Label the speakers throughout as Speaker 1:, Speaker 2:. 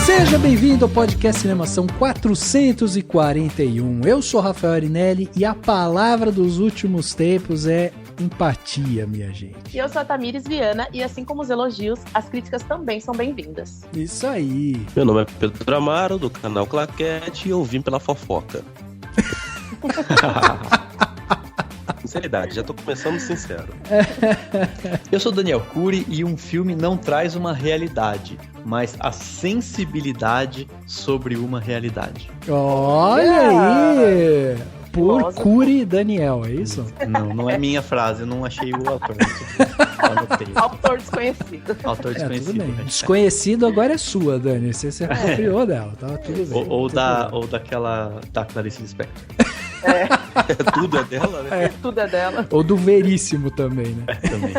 Speaker 1: Seja bem-vindo ao podcast Cinemação 441. Eu sou Rafael Arinelli e a palavra dos últimos tempos é empatia, minha gente.
Speaker 2: E eu sou a Tamires Viana e assim como os elogios, as críticas também são bem-vindas.
Speaker 1: Isso aí.
Speaker 3: Meu nome é Pedro Amaro, do canal Claquete, e eu vim pela fofoca. Sinceridade, já tô começando sincero.
Speaker 4: Eu sou Daniel Cury e um filme não traz uma realidade, mas a sensibilidade sobre uma realidade.
Speaker 1: Olha aí! Por Cury Daniel, é isso?
Speaker 4: Não é minha frase, eu não achei o autor.
Speaker 2: Autor desconhecido.
Speaker 4: Autor desconhecido.
Speaker 1: Tudo bem. Desconhecido agora é sua, Dani. Você se apropriou dela, tá tudo bem.
Speaker 4: Ou daquela da Clarice Lispector.
Speaker 3: Tudo é dela, né?
Speaker 2: Tudo é dela.
Speaker 1: Ou do Veríssimo também, né?
Speaker 4: Também.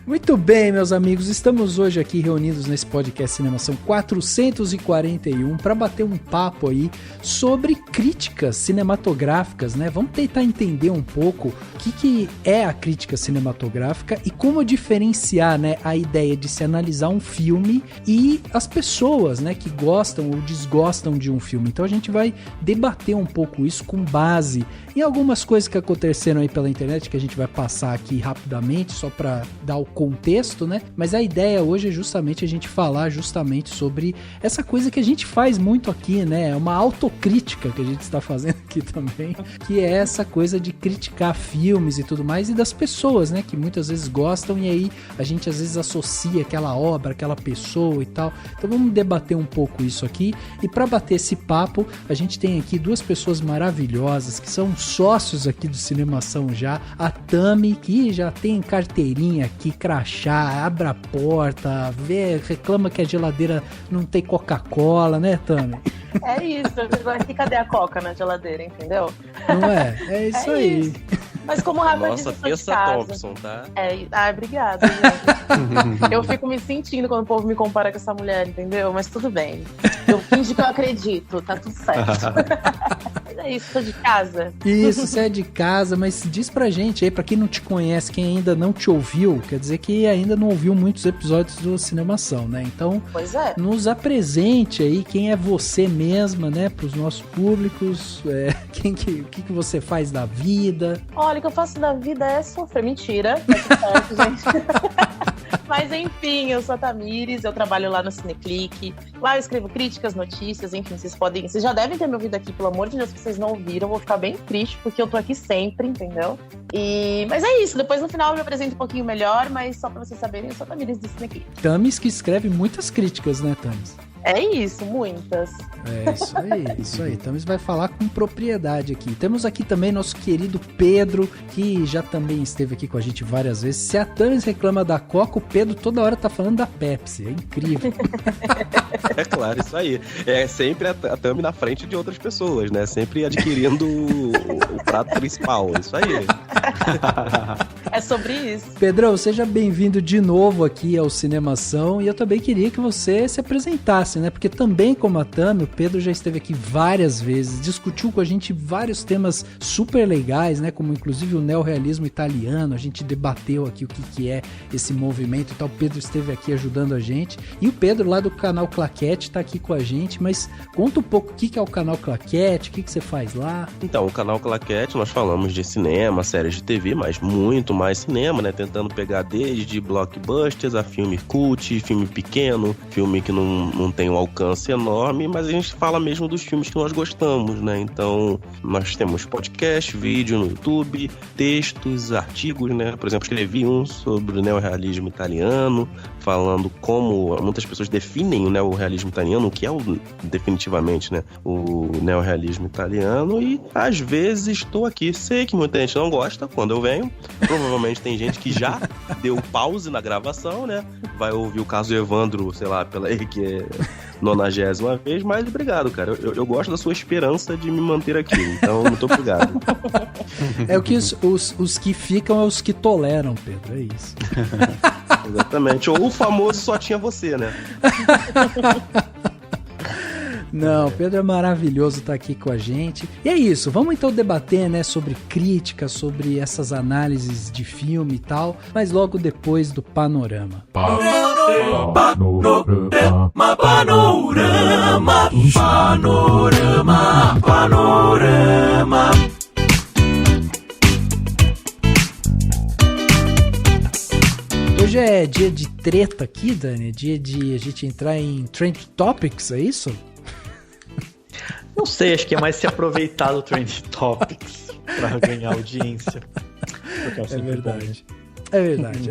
Speaker 1: Muito bem, meus amigos, estamos hoje aqui reunidos nesse podcast Cinemação 441 para bater um papo aí sobre críticas cinematográficas, né? Vamos tentar entender um pouco o que é a crítica cinematográfica e como diferenciar, né, a ideia de se analisar um filme e as pessoas, né, que gostam ou desgostam de um filme. Então a gente vai debater um pouco isso com base em algumas coisas que aconteceram aí pela internet, que a gente vai passar aqui rapidamente, só para dar o contexto, né? Mas a ideia hoje é justamente a gente falar justamente sobre essa coisa que a gente faz muito aqui, né? É uma autocrítica que a gente está fazendo aqui também, que é essa coisa de criticar filmes e tudo mais, e das pessoas, né? Que muitas vezes gostam e aí a gente às vezes associa aquela obra, aquela pessoa e tal. Então vamos debater um pouco isso aqui. E para bater esse papo, a gente tem aqui duas pessoas maravilhosas que são sócios aqui do Cinemação já. A Tami, que já tem carteirinha aqui, crachá, abre a porta, reclama que a geladeira não tem Coca-Cola, né, Tami?
Speaker 2: É isso, aqui cadê a Coca na geladeira, entendeu?
Speaker 1: Não é? É isso aí.
Speaker 2: Isso. Mas como o Rafa disse, eu sou de casa.
Speaker 3: Thompson, tá?
Speaker 2: Obrigada, gente. Eu fico me sentindo quando o povo me compara com essa mulher, entendeu? Mas tudo bem. Eu fingi que eu acredito, tá tudo certo. Mas é isso, sou de casa.
Speaker 1: Isso, você é de casa, mas diz pra gente aí, pra quem não te conhece, quem ainda não te ouviu, quer dizer que ainda não ouviu muitos episódios do Cinemação, né? Então,
Speaker 2: pois é.
Speaker 1: Nos apresente aí quem é você mesma, né, pros nossos públicos, o que você faz da vida.
Speaker 2: Olha, o que eu faço da vida é sofrer. Mentira, tá tudo certo, gente. Mas enfim, eu sou a Tamires, eu trabalho lá no Cineclick. Lá eu escrevo críticas, notícias, enfim, vocês já devem ter me ouvido aqui, pelo amor de Deus, se vocês não ouviram, eu vou ficar bem triste, porque eu tô aqui sempre, entendeu? Mas é isso, depois no final eu me apresento um pouquinho melhor, mas só pra vocês saberem, eu sou a Tamires do Cineclick.
Speaker 1: Tamis que escreve muitas críticas, né, Tamis?
Speaker 2: É isso, muitas.
Speaker 1: É isso aí. Tamis vai falar com propriedade aqui. Temos aqui também nosso querido Pedro, que já também esteve aqui com a gente várias vezes. Se a Tamis reclama da Coca, o Pedro toda hora tá falando da Pepsi. É incrível.
Speaker 3: É claro, isso aí. É sempre a Tami na frente de outras pessoas, né? Sempre adquirindo o prato principal. Isso aí.
Speaker 2: É sobre isso.
Speaker 1: Pedrão, seja bem-vindo de novo aqui ao Cinemação. E eu também queria que você se apresentasse, né? Porque também como a Tami, o Pedro já esteve aqui várias vezes, discutiu com a gente vários temas super legais, né? Como inclusive o neorrealismo italiano, a gente debateu aqui o que é esse movimento e tal. O Pedro esteve aqui ajudando a gente. E o Pedro lá do canal Claquete tá aqui com a gente, mas conta um pouco o que é o canal Claquete, o que você faz lá.
Speaker 3: Então, o canal Claquete, nós falamos de cinema, séries de TV, mas muito mais cinema, né? Tentando pegar desde blockbusters a filme cult, filme pequeno, filme que não tem um alcance enorme, mas a gente fala mesmo dos filmes que nós gostamos, né? Então, nós temos podcast, vídeo no YouTube, textos, artigos, né? Por exemplo, escrevi um sobre o neorrealismo italiano, falando como muitas pessoas definem o neorrealismo italiano, o que é definitivamente, né, o neorrealismo italiano, e às vezes estou aqui. Sei que muita gente não gosta quando eu venho, provavelmente tem gente que já deu pause na gravação, né, vai ouvir o caso Evandro, sei lá, pela aí que 90ª vez, mas obrigado, cara. Eu gosto da sua esperança de me manter aqui, então muito obrigado.
Speaker 1: É o que os que ficam é os que toleram, Pedro, é isso.
Speaker 3: Exatamente. Ou o famoso só tinha você, né?
Speaker 1: Não, Pedro é maravilhoso estar aqui com a gente. E é isso, vamos então debater, né, sobre crítica, sobre essas análises de filme e tal, mas logo depois do Panorama. Panorama. Hoje é dia de treta aqui, Dani, é dia de a gente entrar em Trend Topics, é isso?
Speaker 4: Não sei, acho que é mais se aproveitar do Trend Topics para ganhar audiência.
Speaker 1: É verdade. É verdade,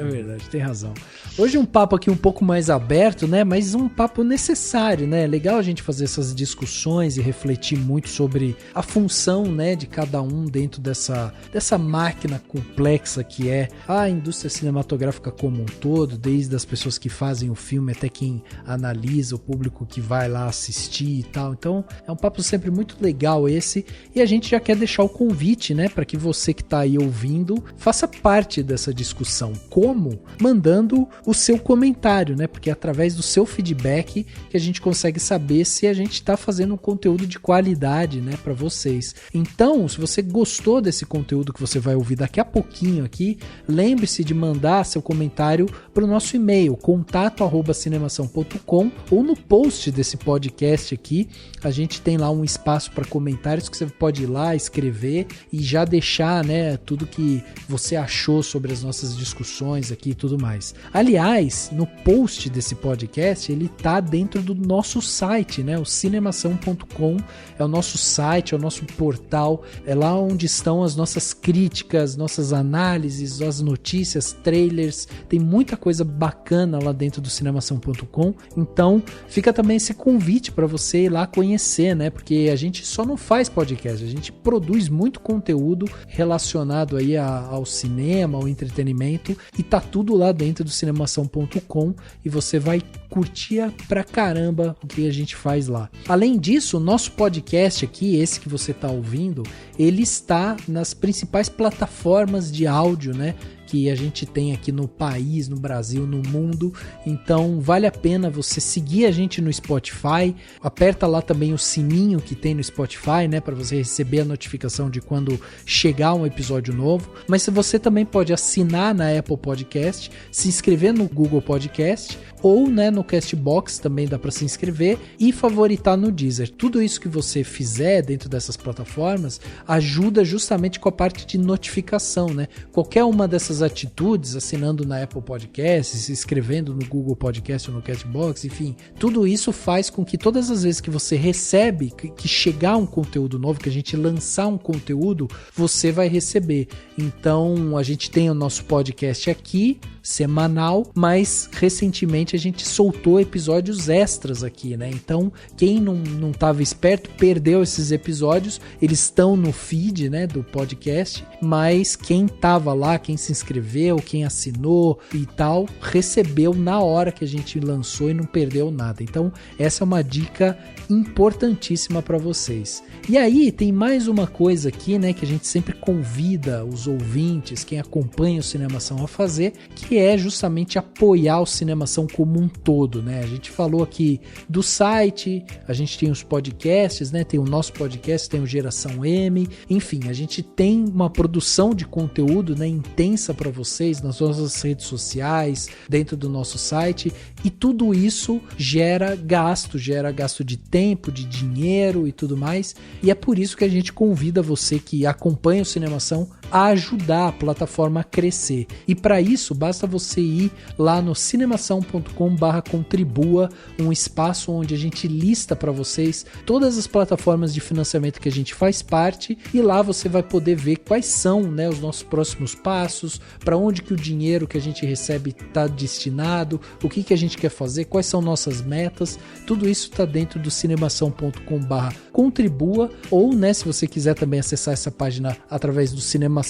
Speaker 1: tem razão. Hoje um papo aqui um pouco mais aberto, né? Mas um papo necessário, né? Legal a gente fazer essas discussões e refletir muito sobre a função, né, de cada um dentro dessa máquina complexa que é a indústria cinematográfica como um todo, desde as pessoas que fazem o filme até quem analisa, o público que vai lá assistir e tal. Então é um papo sempre muito legal esse, e a gente já quer deixar o convite, né, para que você que está aí ouvindo faça parte dessa discussão. Como? Mandando o seu comentário, né? Porque é através do seu feedback que a gente consegue saber se a gente está fazendo um conteúdo de qualidade, né, para vocês. Então, se você gostou desse conteúdo que você vai ouvir daqui a pouquinho aqui, lembre-se de mandar seu comentário para o nosso e-mail, contato@cinemação.com, ou no post desse podcast aqui, a gente tem lá um espaço para comentários que você pode ir lá, escrever e já deixar, né, tudo que você achou sobre as nossas discussões aqui e tudo mais. Aliás, no post desse podcast, ele tá dentro do nosso site, né? O cinemação.com é o nosso site, é o nosso portal, é lá onde estão as nossas críticas, nossas análises, as notícias, trailers, tem muita coisa bacana lá dentro do cinemação.com. Então, fica também esse convite para você ir lá conhecer, né? Porque a gente só não faz podcast, a gente produz muito conteúdo relacionado aí ao cinema, ao entretenimento, e tá tudo lá dentro do cinemação.com, e você vai curtir pra caramba o que a gente faz lá. Além disso, o nosso podcast aqui, esse que você tá ouvindo, ele está nas principais plataformas de áudio, né, que a gente tem aqui no país, no Brasil, no mundo. Então vale a pena você seguir a gente no Spotify, aperta lá também o sininho que tem no Spotify, né, para você receber a notificação de quando chegar um episódio novo. Mas você também pode assinar na Apple Podcast, se inscrever no Google Podcast, ou, né, no Castbox também dá para se inscrever, e favoritar no Deezer. Tudo isso que você fizer dentro dessas plataformas ajuda justamente com a parte de notificação, né? Qualquer uma dessas atitudes, assinando na Apple Podcast, se inscrevendo no Google Podcast ou no Castbox, enfim, tudo isso faz com que todas as vezes que você recebe, que chegar um conteúdo novo, que a gente lançar um conteúdo, você vai receber. Então a gente tem o nosso podcast aqui, semanal, mas recentemente a gente soltou episódios extras aqui, né? Então quem não estava esperto perdeu esses episódios, eles estão no feed, né, do podcast, mas quem tava lá, quem se inscreveu, quem assinou e tal, recebeu na hora que a gente lançou e não perdeu nada. Então essa é uma dica importantíssima para vocês. E aí tem mais uma coisa aqui, né, que a gente sempre convida os ouvintes, quem acompanha o Cinemação a fazer, que é justamente apoiar o Cinemação como um todo, né? A gente falou aqui do site, a gente tem os podcasts, né? Tem o nosso podcast, tem o Geração M, enfim, a gente tem uma produção de conteúdo, né, intensa para vocês nas nossas redes sociais, dentro do nosso site, e tudo isso gera gasto de tempo, de dinheiro e tudo mais, e é por isso que a gente convida você que acompanha o Cinemação a ajudar a plataforma a crescer. E para isso, basta você ir lá no cinemação.com/contribua, um espaço onde a gente lista para vocês todas as plataformas de financiamento que a gente faz parte, e lá você vai poder ver quais são, né, os nossos próximos passos, para onde que o dinheiro que a gente recebe está destinado, o que a gente quer fazer, quais são nossas metas. Tudo isso está dentro do cinemação.com/contribua, ou, né, se você quiser também acessar essa página através do cinemação.com,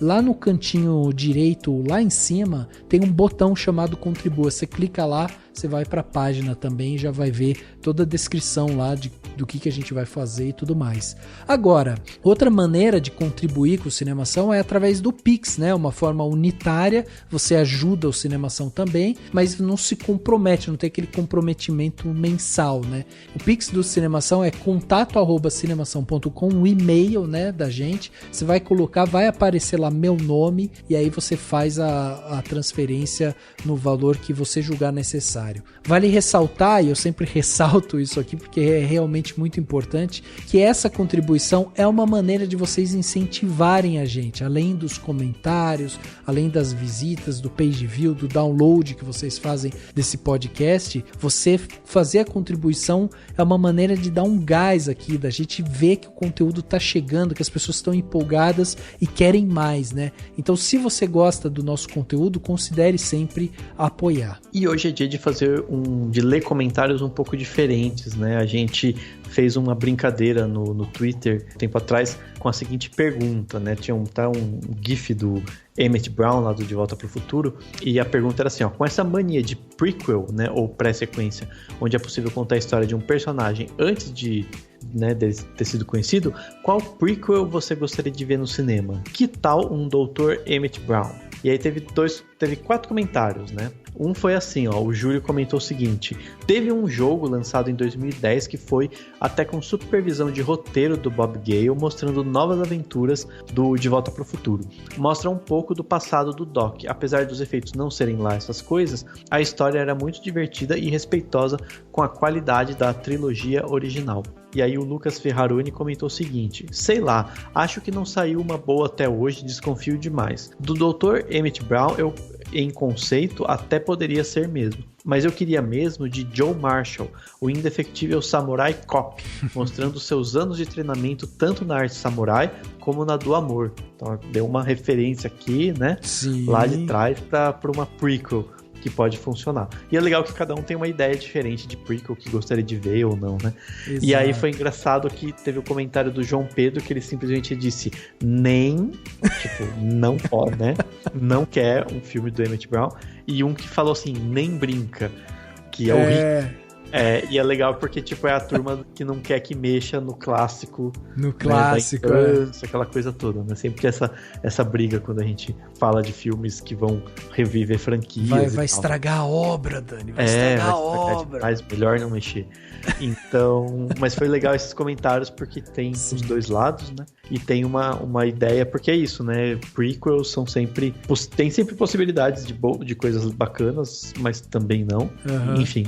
Speaker 1: lá no cantinho direito, lá em cima, tem um botão chamado Contribua. Você clica lá, você vai para a página também e já vai ver toda a descrição lá do que a gente vai fazer e tudo mais. Agora, outra maneira de contribuir com o Cinemação é através do Pix, né? Uma forma unitária, você ajuda o Cinemação também, mas não se compromete, não tem aquele comprometimento mensal, né? O Pix do Cinemação é contato@cinemação.com, o e-mail, né, da gente. Você vai colocar, vai aparecer lá meu nome e aí você faz a transferência no valor que você julgar necessário. Vale ressaltar, e eu sempre ressalto isso aqui porque é realmente muito importante, que essa contribuição é uma maneira de vocês incentivarem a gente, além dos comentários, além das visitas, do page view, do download que vocês fazem desse podcast. Você fazer a contribuição é uma maneira de dar um gás aqui, da gente ver que o conteúdo está chegando, que as pessoas estão empolgadas e querem mais, né? Então, se você gosta do nosso conteúdo, considere sempre apoiar.
Speaker 4: E hoje é dia de de ler comentários um pouco diferentes, né? A gente fez uma brincadeira no Twitter um tempo atrás com a seguinte pergunta, né? Tinha um GIF do Emmett Brown lá do De Volta para o Futuro, e a pergunta era assim, ó: com essa mania de prequel, né, ou pré-sequência, onde é possível contar a história de um personagem antes de, né, dele ter sido conhecido, qual prequel você gostaria de ver no cinema? Que tal um Dr. Emmett Brown? E aí teve 4 comentários, né? Um foi assim, ó, o Júlio comentou o seguinte: teve um jogo lançado em 2010 que foi até com supervisão de roteiro do Bob Gale, mostrando novas aventuras do De Volta para o Futuro. Mostra um pouco do passado do Doc. Apesar dos efeitos não serem lá essas coisas, a história era muito divertida e respeitosa com a qualidade da trilogia original. E aí o Lucas Ferraroni comentou o seguinte: sei lá, acho que não saiu uma boa até hoje, desconfio demais. Do Dr. Emmett Brown, eu, em conceito, até poderia ser mesmo. Mas eu queria mesmo de Joe Marshall, o indefectível Samurai Cop, mostrando seus anos de treinamento tanto na arte samurai como na do amor. Então deu uma referência aqui, né?
Speaker 1: Sim.
Speaker 4: Lá de trás para uma prequel que pode funcionar. E é legal que cada um tem uma ideia diferente de prequel que gostaria de ver ou não, né? Exato. E aí foi engraçado que teve o comentário do João Pedro que ele simplesmente disse não pode, né? Não quer um filme do Emmett Brown. E um que falou assim, nem brinca, que é o Rick. E é legal porque, tipo, é a turma que não quer que mexa no clássico. No clássico, da infância, aquela coisa toda, né? Sempre que essa briga quando a gente fala de filmes que vão reviver franquias.
Speaker 1: Vai estragar a obra, Dani. Vai estragar a obra.
Speaker 4: Mas melhor não mexer. Então, mas foi legal esses comentários porque tem os dois lados, né? E tem uma ideia, porque é isso, né? Prequels são tem sempre possibilidades de coisas bacanas, mas também não. Uhum. Enfim,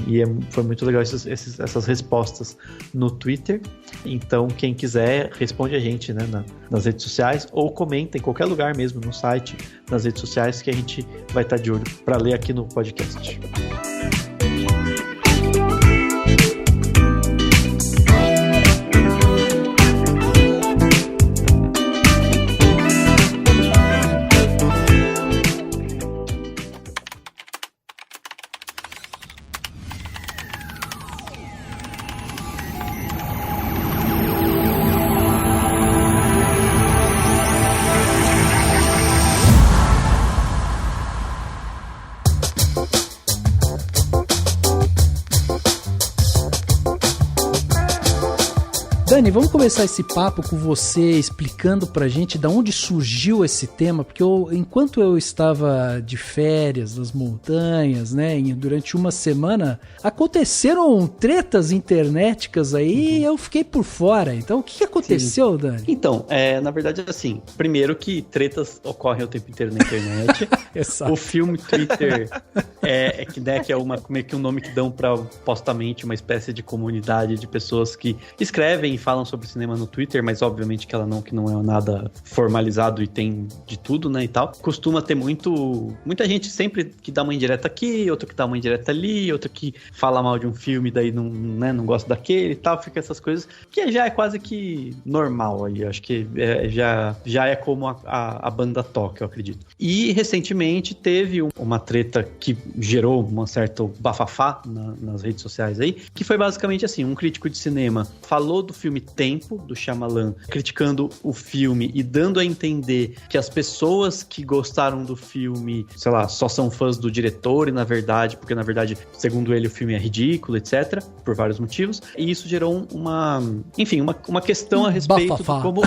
Speaker 4: foi muito legal essas respostas no Twitter. Então, quem quiser, responde a gente, né, nas redes sociais, ou comenta em qualquer lugar mesmo, no site, nas redes sociais, que a gente vai estar de olho para ler aqui no podcast.
Speaker 1: Dani, vamos começar esse papo com você explicando pra gente de onde surgiu esse tema, porque enquanto eu estava de férias nas montanhas, né, durante uma semana, aconteceram tretas internéticas aí e eu fiquei por fora. Então, o que aconteceu, Sim. Dani?
Speaker 4: Então, na verdade, assim, primeiro que tretas ocorrem o tempo inteiro na internet. O filme Twitter que é meio que um nome que dão pra supostamente uma espécie de comunidade de pessoas que escrevem falam sobre cinema no Twitter, mas obviamente que não é nada formalizado e tem de tudo, né, e tal. Costuma ter muita gente sempre que dá uma indireta aqui, outro que dá uma indireta ali, outro que fala mal de um filme, daí não gosta daquele e tal, fica essas coisas, que já é quase que normal aí, acho que já é como a banda toca, eu acredito. E recentemente teve uma treta que gerou um certo bafafá nas redes sociais aí, que foi basicamente assim, um crítico de cinema falou do filme filme Tempo, do Shyamalan, criticando o filme e dando a entender que as pessoas que gostaram do filme, sei lá, só são fãs do diretor, e na verdade, porque na verdade, segundo ele, o filme é ridículo, etc., por vários motivos. E isso gerou uma questão a respeito de como...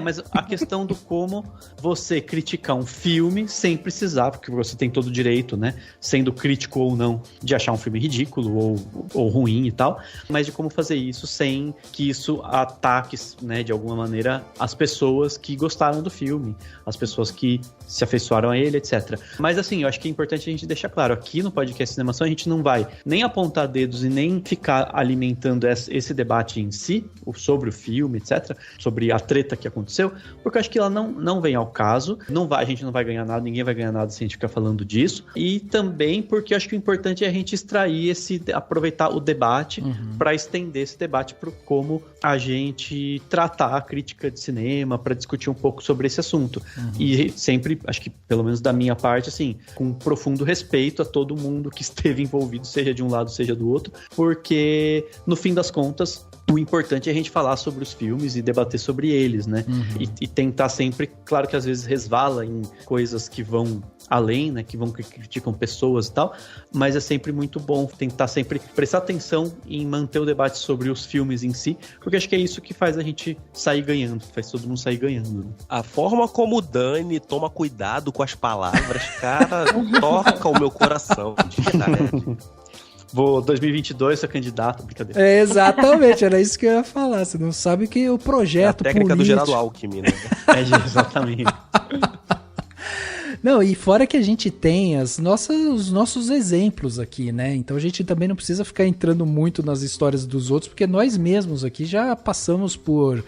Speaker 4: mas a questão do como você criticar um filme sem precisar, porque você tem todo o direito, né, sendo crítico ou não, de achar um filme ridículo ou ruim e tal, mas de como fazer isso sem que isso ataque, né, de alguma maneira, as pessoas que gostaram do filme, as pessoas que se afeiçoaram a ele, etc. Mas assim, eu acho que é importante a gente deixar claro, aqui no podcast Cinemação a gente não vai nem apontar dedos e nem ficar alimentando esse debate em si, sobre o filme, etc., sobre a treta que aconteceu, porque eu acho que ela não vem ao caso, a gente não vai ganhar nada, ninguém vai ganhar nada se a gente ficar falando disso, e também porque eu acho que o importante é a gente extrair aproveitar o debate para estender esse debate para como a gente tratar a crítica de cinema, para discutir um pouco sobre esse assunto. E sempre, acho que pelo menos da minha parte, assim, com profundo respeito a todo mundo que esteve envolvido, seja de um lado, seja do outro, porque no fim das contas, o importante é a gente falar sobre os filmes e debater sobre eles, né? E tentar sempre, claro que às vezes resvala em coisas que vão além, né? Que criticam pessoas e tal, mas é sempre muito bom tentar sempre prestar atenção em manter o debate sobre os filmes em si, porque acho que é isso que faz a gente sair ganhando, faz todo mundo sair ganhando. Né?
Speaker 3: A forma como o Dani toma cuidado com as palavras, cara, toca o meu coração, de verdade.
Speaker 4: 2022 ser candidato, brincadeira.
Speaker 1: Exatamente, era isso que eu ia falar. Você não sabe que o projeto político...
Speaker 3: É a técnica do Geraldo Alckmin, né?
Speaker 4: Exatamente.
Speaker 1: Não, e fora que a gente tem os nossos exemplos aqui, né? Então a gente também não precisa ficar entrando muito nas histórias dos outros, porque nós mesmos aqui já passamos por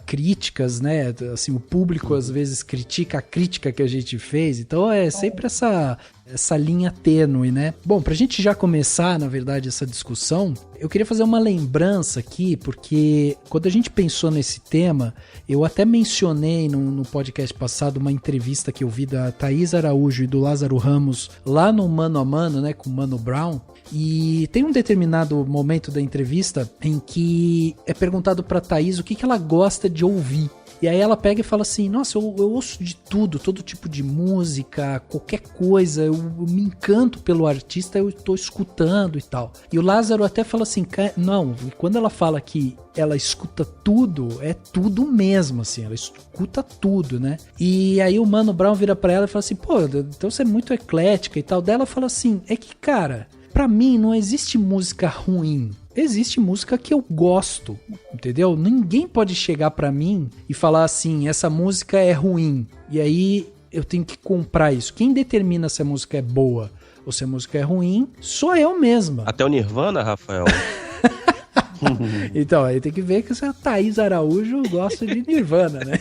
Speaker 1: críticas, né? Assim, o público às vezes critica a crítica que a gente fez, então é sempre essa linha tênue, né? Bom, pra gente já começar, na verdade, essa discussão, eu queria fazer uma lembrança aqui, porque quando a gente pensou nesse tema, eu até mencionei no podcast passado uma entrevista que eu vi da Thaís Araújo e do Lázaro Ramos lá no Mano a Mano, né, com o Mano Brown, e tem um determinado momento da entrevista em que é perguntado pra Thaís o que ela gosta de ouvir. E aí ela pega e fala assim, nossa, eu ouço de tudo, todo tipo de música, qualquer coisa, eu me encanto pelo artista, eu tô escutando e tal. E o Lázaro até fala assim, não, e quando ela fala que ela escuta tudo, é tudo mesmo, assim, ela escuta tudo, né? E aí o Mano Brown vira pra ela e fala assim, pô, então você é muito eclética e tal. Daí ela fala assim, é que, cara, pra mim não existe música ruim. Existe música que eu gosto, entendeu? Ninguém pode chegar pra mim e falar assim, essa música é ruim, e aí eu tenho que comprar isso. Quem determina se a música é boa ou se a música é ruim, sou eu mesma.
Speaker 3: Até o Nirvana, Rafael?
Speaker 1: Então, aí tem que ver que essa Thaís Araújo gosta de Nirvana, né?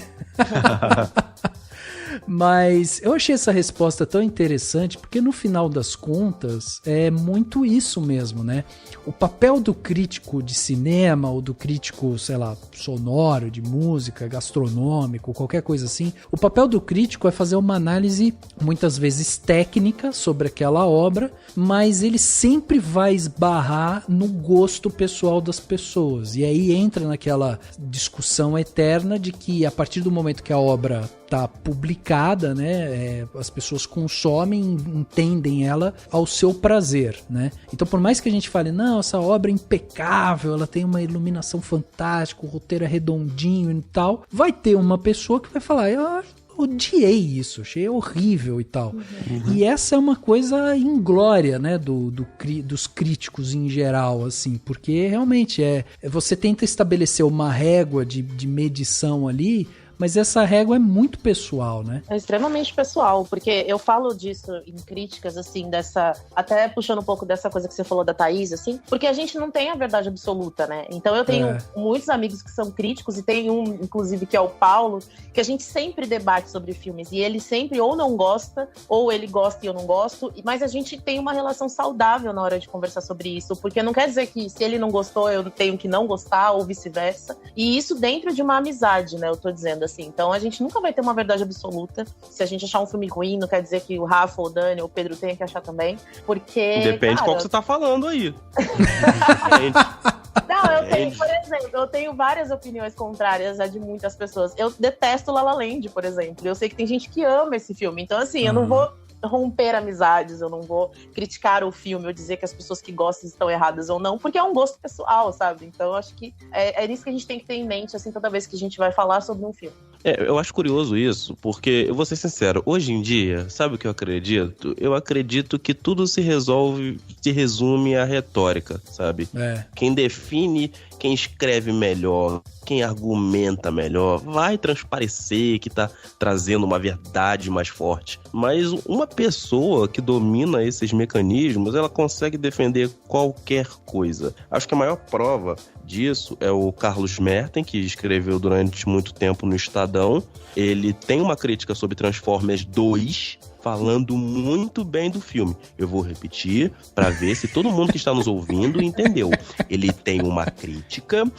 Speaker 1: Mas eu achei essa resposta tão interessante porque no final das contas é muito isso mesmo, né? O papel do crítico de cinema ou do crítico, sei lá, sonoro, de música, gastronômico, qualquer coisa assim, o papel do crítico é fazer uma análise muitas vezes técnica sobre aquela obra, mas ele sempre vai esbarrar no gosto pessoal das pessoas. E aí entra naquela discussão eterna de que a partir do momento que a obra está publicada, né, as pessoas consomem, entendem ela ao seu prazer, né? Então, por mais que a gente fale, não, essa obra é impecável, ela tem uma iluminação fantástica, o roteiro é redondinho e tal, vai ter uma pessoa que vai falar, eu odiei isso, achei horrível e tal. E essa é uma coisa inglória, né, dos críticos em geral, assim, porque realmente você tenta estabelecer uma régua de medição ali, mas essa régua é muito pessoal, né?
Speaker 2: É extremamente pessoal, porque eu falo disso em críticas, assim, até puxando um pouco dessa coisa que você falou da Thaís, assim, porque a gente não tem a verdade absoluta, né? Então eu tenho muitos amigos que são críticos, e tem um, inclusive, que é o Paulo, que a gente sempre debate sobre filmes, e ele sempre ou não gosta, ou ele gosta e eu não gosto, mas a gente tem uma relação saudável na hora de conversar sobre isso, porque não quer dizer que se ele não gostou, eu tenho que não gostar, ou vice-versa, e isso dentro de uma amizade, né? Eu tô dizendo assim. Então a gente nunca vai ter uma verdade absoluta. Se a gente achar um filme ruim, não quer dizer que o Rafa, o Dani ou o Pedro tenha que achar também. Porque.
Speaker 3: Depende qual que você tá falando aí.
Speaker 2: Não, eu tenho várias opiniões contrárias a de muitas pessoas. Eu detesto La La Land, por exemplo. Eu sei que tem gente que ama esse filme. Então, assim, eu não vou romper amizades, eu não vou criticar o filme ou dizer que as pessoas que gostam estão erradas ou não, porque é um gosto pessoal, sabe? Então, eu acho que é isso que a gente tem que ter em mente, assim, toda vez que a gente vai falar sobre um filme.
Speaker 3: Eu acho curioso isso, porque, eu vou ser sincero, hoje em dia, sabe o que eu acredito? Eu acredito que tudo se resume à retórica, sabe? Quem define, quem escreve melhor, quem argumenta melhor, vai transparecer que tá trazendo uma verdade mais forte. Mas uma pessoa que domina esses mecanismos, ela consegue defender qualquer coisa. Acho que a maior prova disso é o Carlos Merten, que escreveu durante muito tempo no Estadão. Ele tem uma crítica sobre Transformers 2, falando muito bem do filme. Eu vou repetir para ver se todo mundo que está nos ouvindo entendeu. Ele tem uma crítica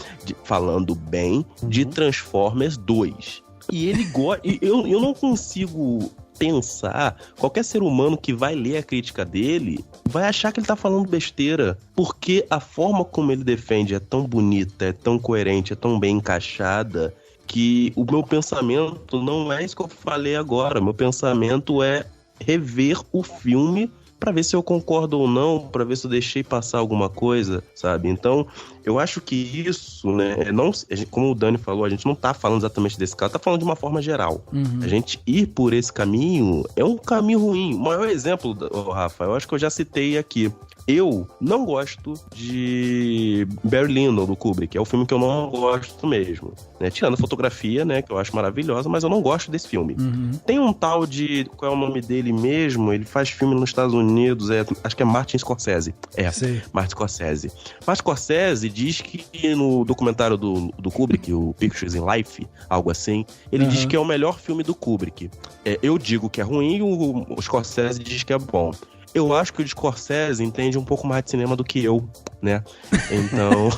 Speaker 3: falando bem de Transformers 2. E ele gosta... Eu não consigo pensar, qualquer ser humano que vai ler a crítica dele vai achar que ele tá falando besteira, porque a forma como ele defende é tão bonita, é tão coerente, é tão bem encaixada, que o meu pensamento não é isso que eu falei agora. Meu pensamento é rever o filme pra ver se eu concordo ou não, pra ver se eu deixei passar alguma coisa, sabe? Então, eu acho que isso, né, como o Dani falou, a gente não tá falando exatamente desse caso, tá falando de uma forma geral. A gente ir por esse caminho é um caminho ruim. O maior exemplo, Rafa, eu acho que eu já citei aqui. Eu não gosto de Barry Lyndon, do Kubrick. É o filme que eu não gosto mesmo, né? Tirando a fotografia, né, que eu acho maravilhosa, mas eu não gosto desse filme. Tem um tal de... Qual é o nome dele mesmo? Ele faz filme nos Estados Unidos, acho que é Martin Scorsese. Martin Scorsese. Martin Scorsese diz que no documentário do Kubrick, o Pictures in Life, algo assim, ele diz que é o melhor filme do Kubrick. Eu digo que é ruim e o Scorsese diz que é bom. Eu acho que o Scorsese entende um pouco mais de cinema do que eu, né? Então,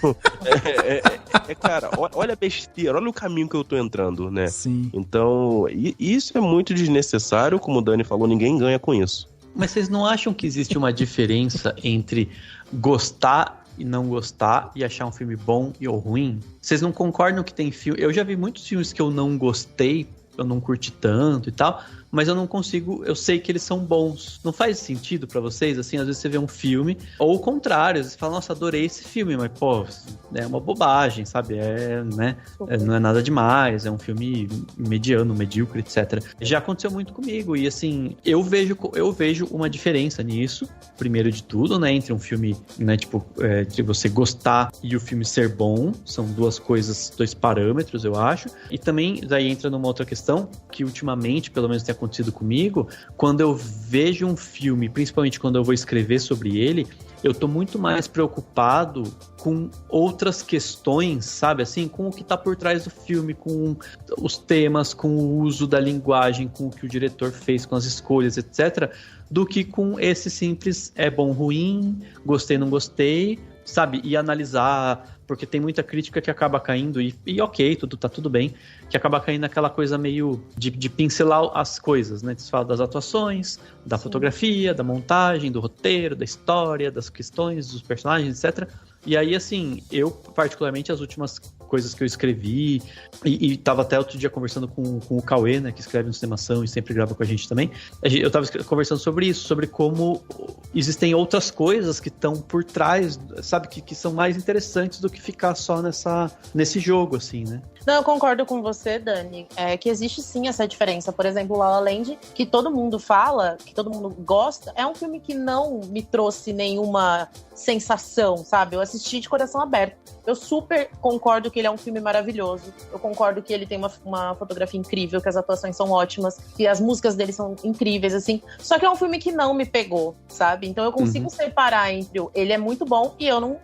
Speaker 3: cara, olha a besteira, olha o caminho que eu tô entrando, né?
Speaker 1: Sim.
Speaker 3: Então, isso é muito desnecessário, como o Dani falou, ninguém ganha com isso.
Speaker 4: Mas vocês não acham que existe uma diferença entre gostar e não gostar e achar um filme bom ou ruim? Vocês não concordam que tem filme... Eu já vi muitos filmes que eu não gostei, eu não curti tanto e tal, mas eu não consigo, eu sei que eles são bons. Não faz sentido pra vocês? Assim, às vezes você vê um filme, ou o contrário, às vezes você fala, nossa, adorei esse filme, mas, pô, é uma bobagem, sabe? Não é nada demais, é um filme mediano, medíocre, etc. Já aconteceu muito comigo, e assim, eu vejo uma diferença nisso, primeiro de tudo, né, entre um filme, né, entre você gostar e o filme ser bom, são duas coisas, dois parâmetros, eu acho, e também, daí entra numa outra questão, que ultimamente, pelo menos tem acontecido comigo, quando eu vejo um filme, principalmente quando eu vou escrever sobre ele, eu tô muito mais preocupado com outras questões, sabe, assim, com o que tá por trás do filme, com os temas, com o uso da linguagem, com o que o diretor fez, com as escolhas, etc., do que com esse simples é bom, ruim, gostei, não gostei, sabe, e analisar, porque tem muita crítica que acaba caindo, e ok, tá tudo bem, que acaba caindo naquela coisa meio de pincelar as coisas, né? Você fala das atuações, da fotografia, da montagem, do roteiro, da história, das questões, dos personagens, etc. E aí, assim, eu, particularmente, as últimas coisas que eu escrevi, e tava até outro dia conversando com o Cauê, né, que escreve no Cinemação e sempre grava com a gente também, eu tava conversando sobre isso, sobre como existem outras coisas que estão por trás, sabe, que são mais interessantes do que ficar só nesse jogo, assim, né?
Speaker 2: Não, eu concordo com você, Dani, que existe sim essa diferença. Por exemplo, La La Land, que todo mundo fala, que todo mundo gosta, é um filme que não me trouxe nenhuma sensação, sabe? Eu assisti de coração aberto. Eu super concordo que ele é um filme maravilhoso. Eu concordo que ele tem uma fotografia incrível, que as atuações são ótimas, que as músicas dele são incríveis, assim. Só que é um filme que não me pegou, sabe? Então eu consigo separar entre ele é muito bom e eu não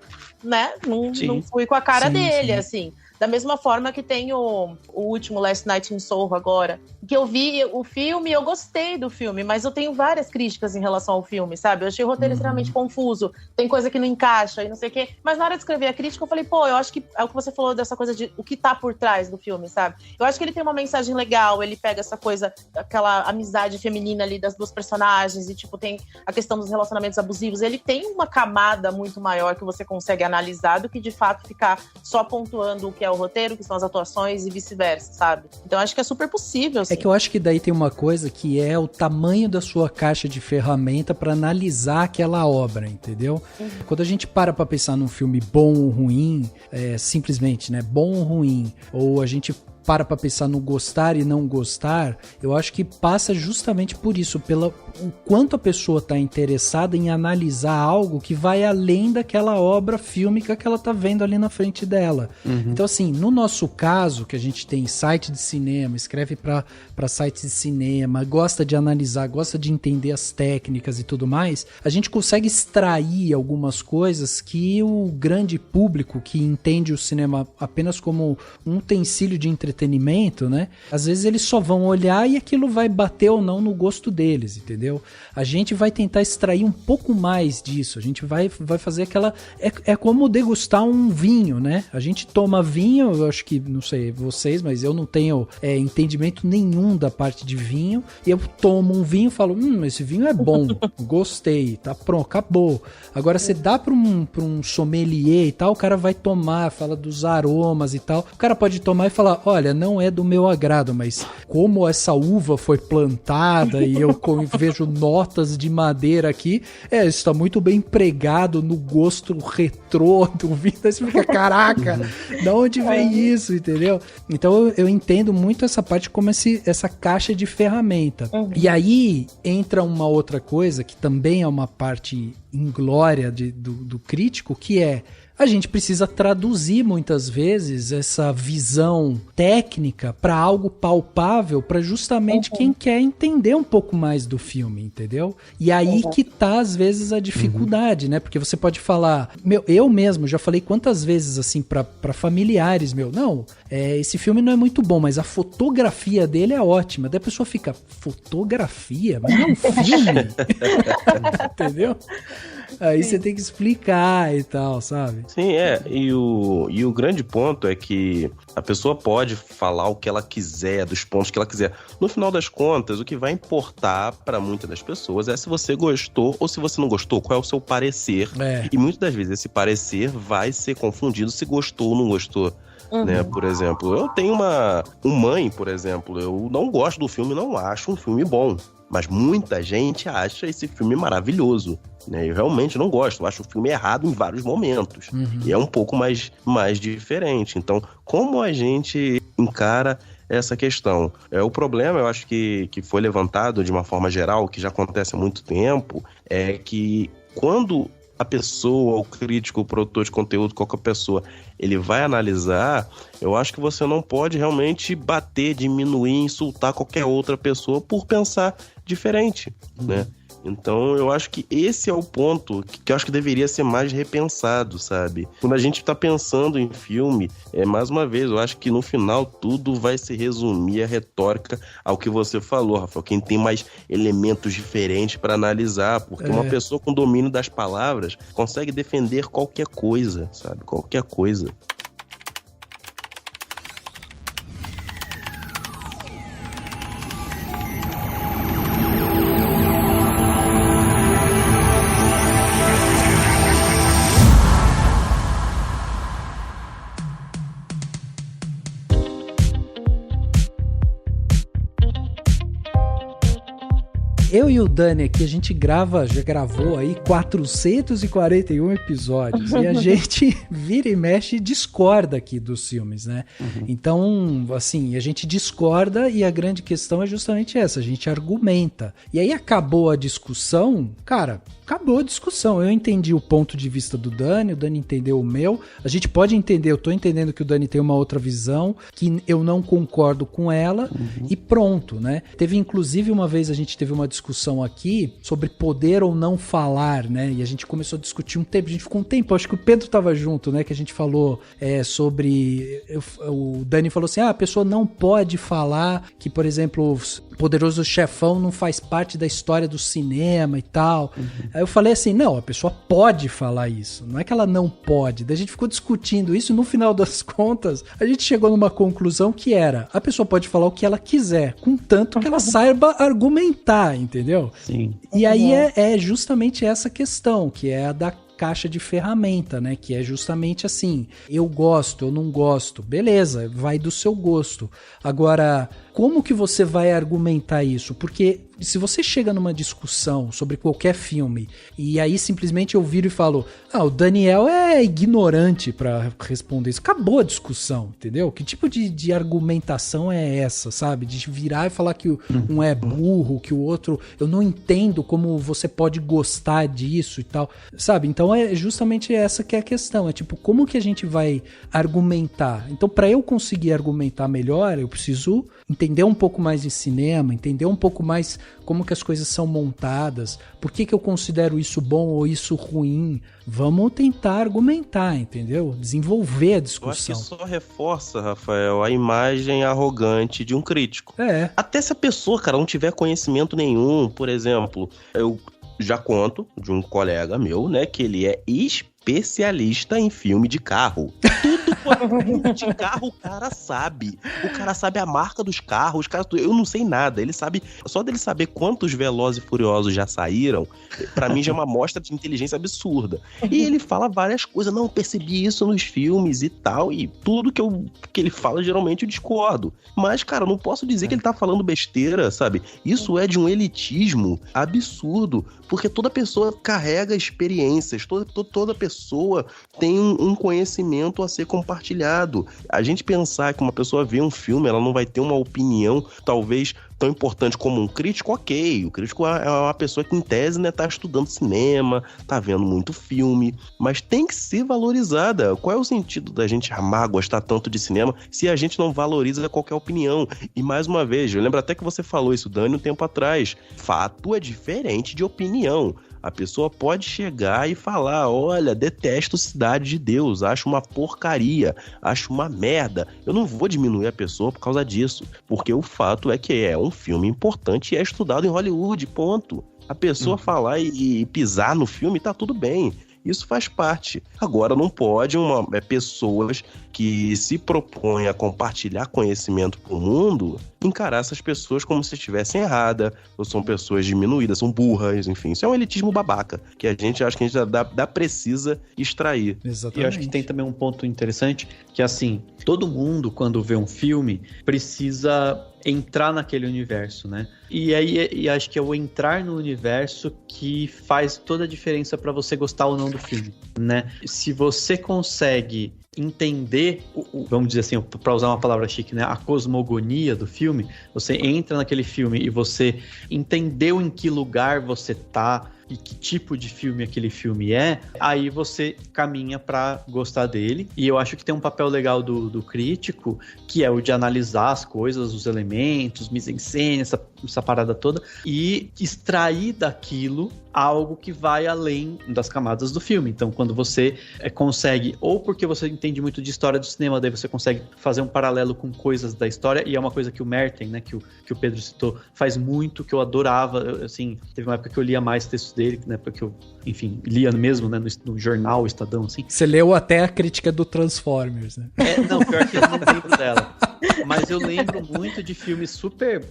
Speaker 2: fui com a cara dele, assim. Da mesma forma que tem o último Last Night in Soho agora, que eu vi o filme, eu gostei do filme, mas eu tenho várias críticas em relação ao filme, sabe? Eu achei o roteiro extremamente confuso, tem coisa que não encaixa e não sei o quê. Mas na hora de escrever a crítica, eu falei, pô, eu acho que é o que você falou dessa coisa de o que tá por trás do filme, sabe? Eu acho que ele tem uma mensagem legal, ele pega essa coisa, aquela amizade feminina ali das duas personagens e, tipo, tem a questão dos relacionamentos abusivos. Ele tem uma camada muito maior que você consegue analisar do que, de fato, ficar só pontuando o que é o roteiro, que são as atuações e vice-versa, sabe? Então, acho que é super possível, assim.
Speaker 1: É que eu acho que daí tem uma coisa que é o tamanho da sua caixa de ferramenta para analisar aquela obra, entendeu? Quando a gente para pensar num filme bom ou ruim, simplesmente, né, bom ou ruim, ou a gente para pensar no gostar e não gostar, eu acho que passa justamente por isso, pelo o quanto a pessoa está interessada em analisar algo que vai além daquela obra fílmica que ela está vendo ali na frente dela. Então, assim, no nosso caso, que a gente tem site de cinema, escreve para sites de cinema, gosta de analisar, gosta de entender as técnicas e tudo mais, a gente consegue extrair algumas coisas que o grande público que entende o cinema apenas como um utensílio de entretenimento, né? Às vezes eles só vão olhar e aquilo vai bater ou não no gosto deles, entendeu? A gente vai tentar extrair um pouco mais disso, a gente vai fazer aquela... É como degustar um vinho, né? A gente toma vinho, eu acho que, não sei vocês, mas eu não tenho entendimento nenhum da parte de vinho, e eu tomo um vinho e falo, esse vinho é bom, gostei, tá pronto, acabou. Agora você dá pra um sommelier e tal, o cara vai tomar, fala dos aromas e tal, o cara pode tomar e falar, olha, não é do meu agrado, mas como essa uva foi plantada e eu vejo notas de madeira aqui, está muito bem empregado no gosto retrô do vinho. Aí você fica, caraca, de onde vem isso, entendeu? Então eu entendo muito essa parte como essa caixa de ferramenta. E aí entra uma outra coisa que também é uma parte inglória do crítico, que é a gente precisa traduzir muitas vezes essa visão técnica para algo palpável, para justamente quem quer entender um pouco mais do filme, entendeu? E aí que tá às vezes a dificuldade, né? Porque você pode falar, eu mesmo já falei quantas vezes assim para familiares, não, esse filme não é muito bom, mas a fotografia dele é ótima. Daí a pessoa fica, fotografia? Mas não é um filme? Entendeu? Aí você tem que explicar e tal, sabe?
Speaker 3: Sim, e o grande ponto é que a pessoa pode falar o que ela quiser, dos pontos que ela quiser. No final das contas, o que vai importar para muitas das pessoas é se você gostou ou se você não gostou, qual é o seu parecer. E muitas das vezes esse parecer vai ser confundido se gostou ou não gostou. Né? Por exemplo, eu tenho uma mãe, por exemplo, eu não gosto do filme, não acho um filme bom. Mas muita gente acha esse filme maravilhoso, né? Eu realmente não gosto, eu acho o filme errado em vários momentos. E é um pouco mais diferente. Então, como a gente encara essa questão? O problema, eu acho que foi levantado de uma forma geral, que já acontece há muito tempo, é que quando a pessoa, o crítico, o produtor de conteúdo, qualquer pessoa, ele vai analisar, eu acho que você não pode realmente bater, diminuir, insultar qualquer outra pessoa por pensar diferente, né? Então eu acho que esse é o ponto que eu acho que deveria ser mais repensado, sabe? Quando a gente tá pensando em filme, mais uma vez, eu acho que no final tudo vai se resumir a retórica ao que você falou, Rafael, quem tem mais elementos diferentes para analisar, porque uma pessoa com domínio das palavras consegue defender qualquer coisa, sabe? Qualquer coisa.
Speaker 1: Eu e o Dani aqui, a gente já gravou aí 441 episódios e a gente vira e mexe e discorda aqui dos filmes, né? Então, assim, a gente discorda e a grande questão é justamente essa, a gente argumenta. E aí acabou a discussão, cara, acabou a discussão. Eu entendi o ponto de vista do Dani, o Dani entendeu o meu. A gente pode entender, eu tô entendendo que o Dani tem uma outra visão, que eu não concordo com ela, e pronto, né? Teve, inclusive, uma vez a gente teve uma discussão aqui sobre poder ou não falar, né? E a gente começou a discutir um tempo, a gente ficou um tempo, acho que o Pedro tava junto, né? Que a gente falou sobre... o Dani falou assim, a pessoa não pode falar que, por exemplo, Poderoso Chefão não faz parte da história do cinema e tal. Aí eu falei assim, não, a pessoa pode falar isso, não é que ela não pode. Daí a gente ficou discutindo isso e no final das contas a gente chegou numa conclusão que era, a pessoa pode falar o que ela quiser, contanto que ela saiba argumentar, entendeu?
Speaker 4: Sim.
Speaker 1: E aí é justamente essa questão, que é a da caixa de ferramenta, né? Que é justamente assim, eu gosto, eu não gosto, beleza, vai do seu gosto. Agora, como que você vai argumentar isso? Porque se você chega numa discussão sobre qualquer filme e aí simplesmente eu viro e falo, o Daniel é ignorante pra responder isso, acabou a discussão, entendeu? Que tipo de argumentação é essa, sabe? De virar e falar que um é burro, que o outro, eu não entendo como você pode gostar disso e tal, sabe? Então é justamente essa que é a questão, é tipo, como que a gente vai argumentar? Então pra eu conseguir argumentar melhor, eu preciso entender um pouco mais de cinema, entender um pouco mais como que as coisas são montadas, por que eu considero isso bom ou isso ruim. Vamos tentar argumentar, entendeu? Desenvolver a discussão.
Speaker 3: Eu acho que só reforça, Rafael, a imagem arrogante de um crítico. Até se a pessoa, cara, não tiver conhecimento nenhum, por exemplo, eu já conto de um colega meu, né, que ele é especialista em filme de carro. Tudo filme de carro o cara sabe. O cara sabe a marca dos carros. Eu não sei nada. Ele sabe. Só dele saber quantos Velozes e Furiosos já saíram, pra mim já é uma mostra de inteligência absurda. E ele fala várias coisas. Não, percebi isso nos filmes e tal. E tudo que ele fala, geralmente eu discordo. Mas, cara, eu não posso dizer que ele tá falando besteira, sabe? Isso é de um elitismo absurdo. Porque toda pessoa carrega experiências. Toda pessoa tem um conhecimento a ser compartilhado. A gente pensar que uma pessoa vê um filme, ela não vai ter uma opinião, talvez tão importante como um crítico, ok. O crítico é uma pessoa que, em tese, né, tá estudando cinema, tá vendo muito filme, mas tem que ser valorizada. Qual é o sentido da gente amar, gostar tanto de cinema, se a gente não valoriza qualquer opinião? E, mais uma vez, eu lembro até que você falou isso, Dani, um tempo atrás. Fato é diferente de opinião. A pessoa pode chegar e falar, olha, detesto Cidade de Deus, acho uma porcaria, acho uma merda. Eu não vou diminuir a pessoa por causa disso, porque o fato é que é um filme importante e é estudado em Hollywood, ponto. A pessoa falar e pisar no filme, tá tudo bem. Isso faz parte. Agora, não pode pessoas que se propõem a compartilhar conhecimento com o mundo encarar essas pessoas como se estivessem erradas, ou são pessoas diminuídas, são burras, enfim. Isso é um elitismo babaca, que a gente acha que a gente precisa extrair.
Speaker 4: Exatamente. E eu acho que tem também um ponto interessante, que assim, todo mundo, quando vê um filme, precisa entrar naquele universo, né? E acho que é o entrar no universo que faz toda a diferença para você gostar ou não do filme, né? Se você consegue entender, vamos dizer assim, para usar uma palavra chique, né? A cosmogonia do filme, você entra naquele filme e você entendeu em que lugar você tá e que tipo de filme aquele filme é, aí você caminha pra gostar dele. E eu acho que tem um papel legal do crítico, que é o de analisar as coisas, os elementos, mise-en-scène, essa parada toda, e extrair daquilo algo que vai além das camadas do filme. Então, quando você consegue, ou porque você entende muito de história do cinema, daí você consegue fazer um paralelo com coisas da história, e é uma coisa que o Merten, né, que o Pedro citou, faz muito, que eu adorava. Assim, teve uma época que eu lia mais textos dele, né, porque eu, enfim, lia mesmo, né, no jornal, Estadão, assim.
Speaker 1: Você leu até a crítica do Transformers, né?
Speaker 4: Não, pior que eu não lembro dela. Mas eu lembro muito de filmes super,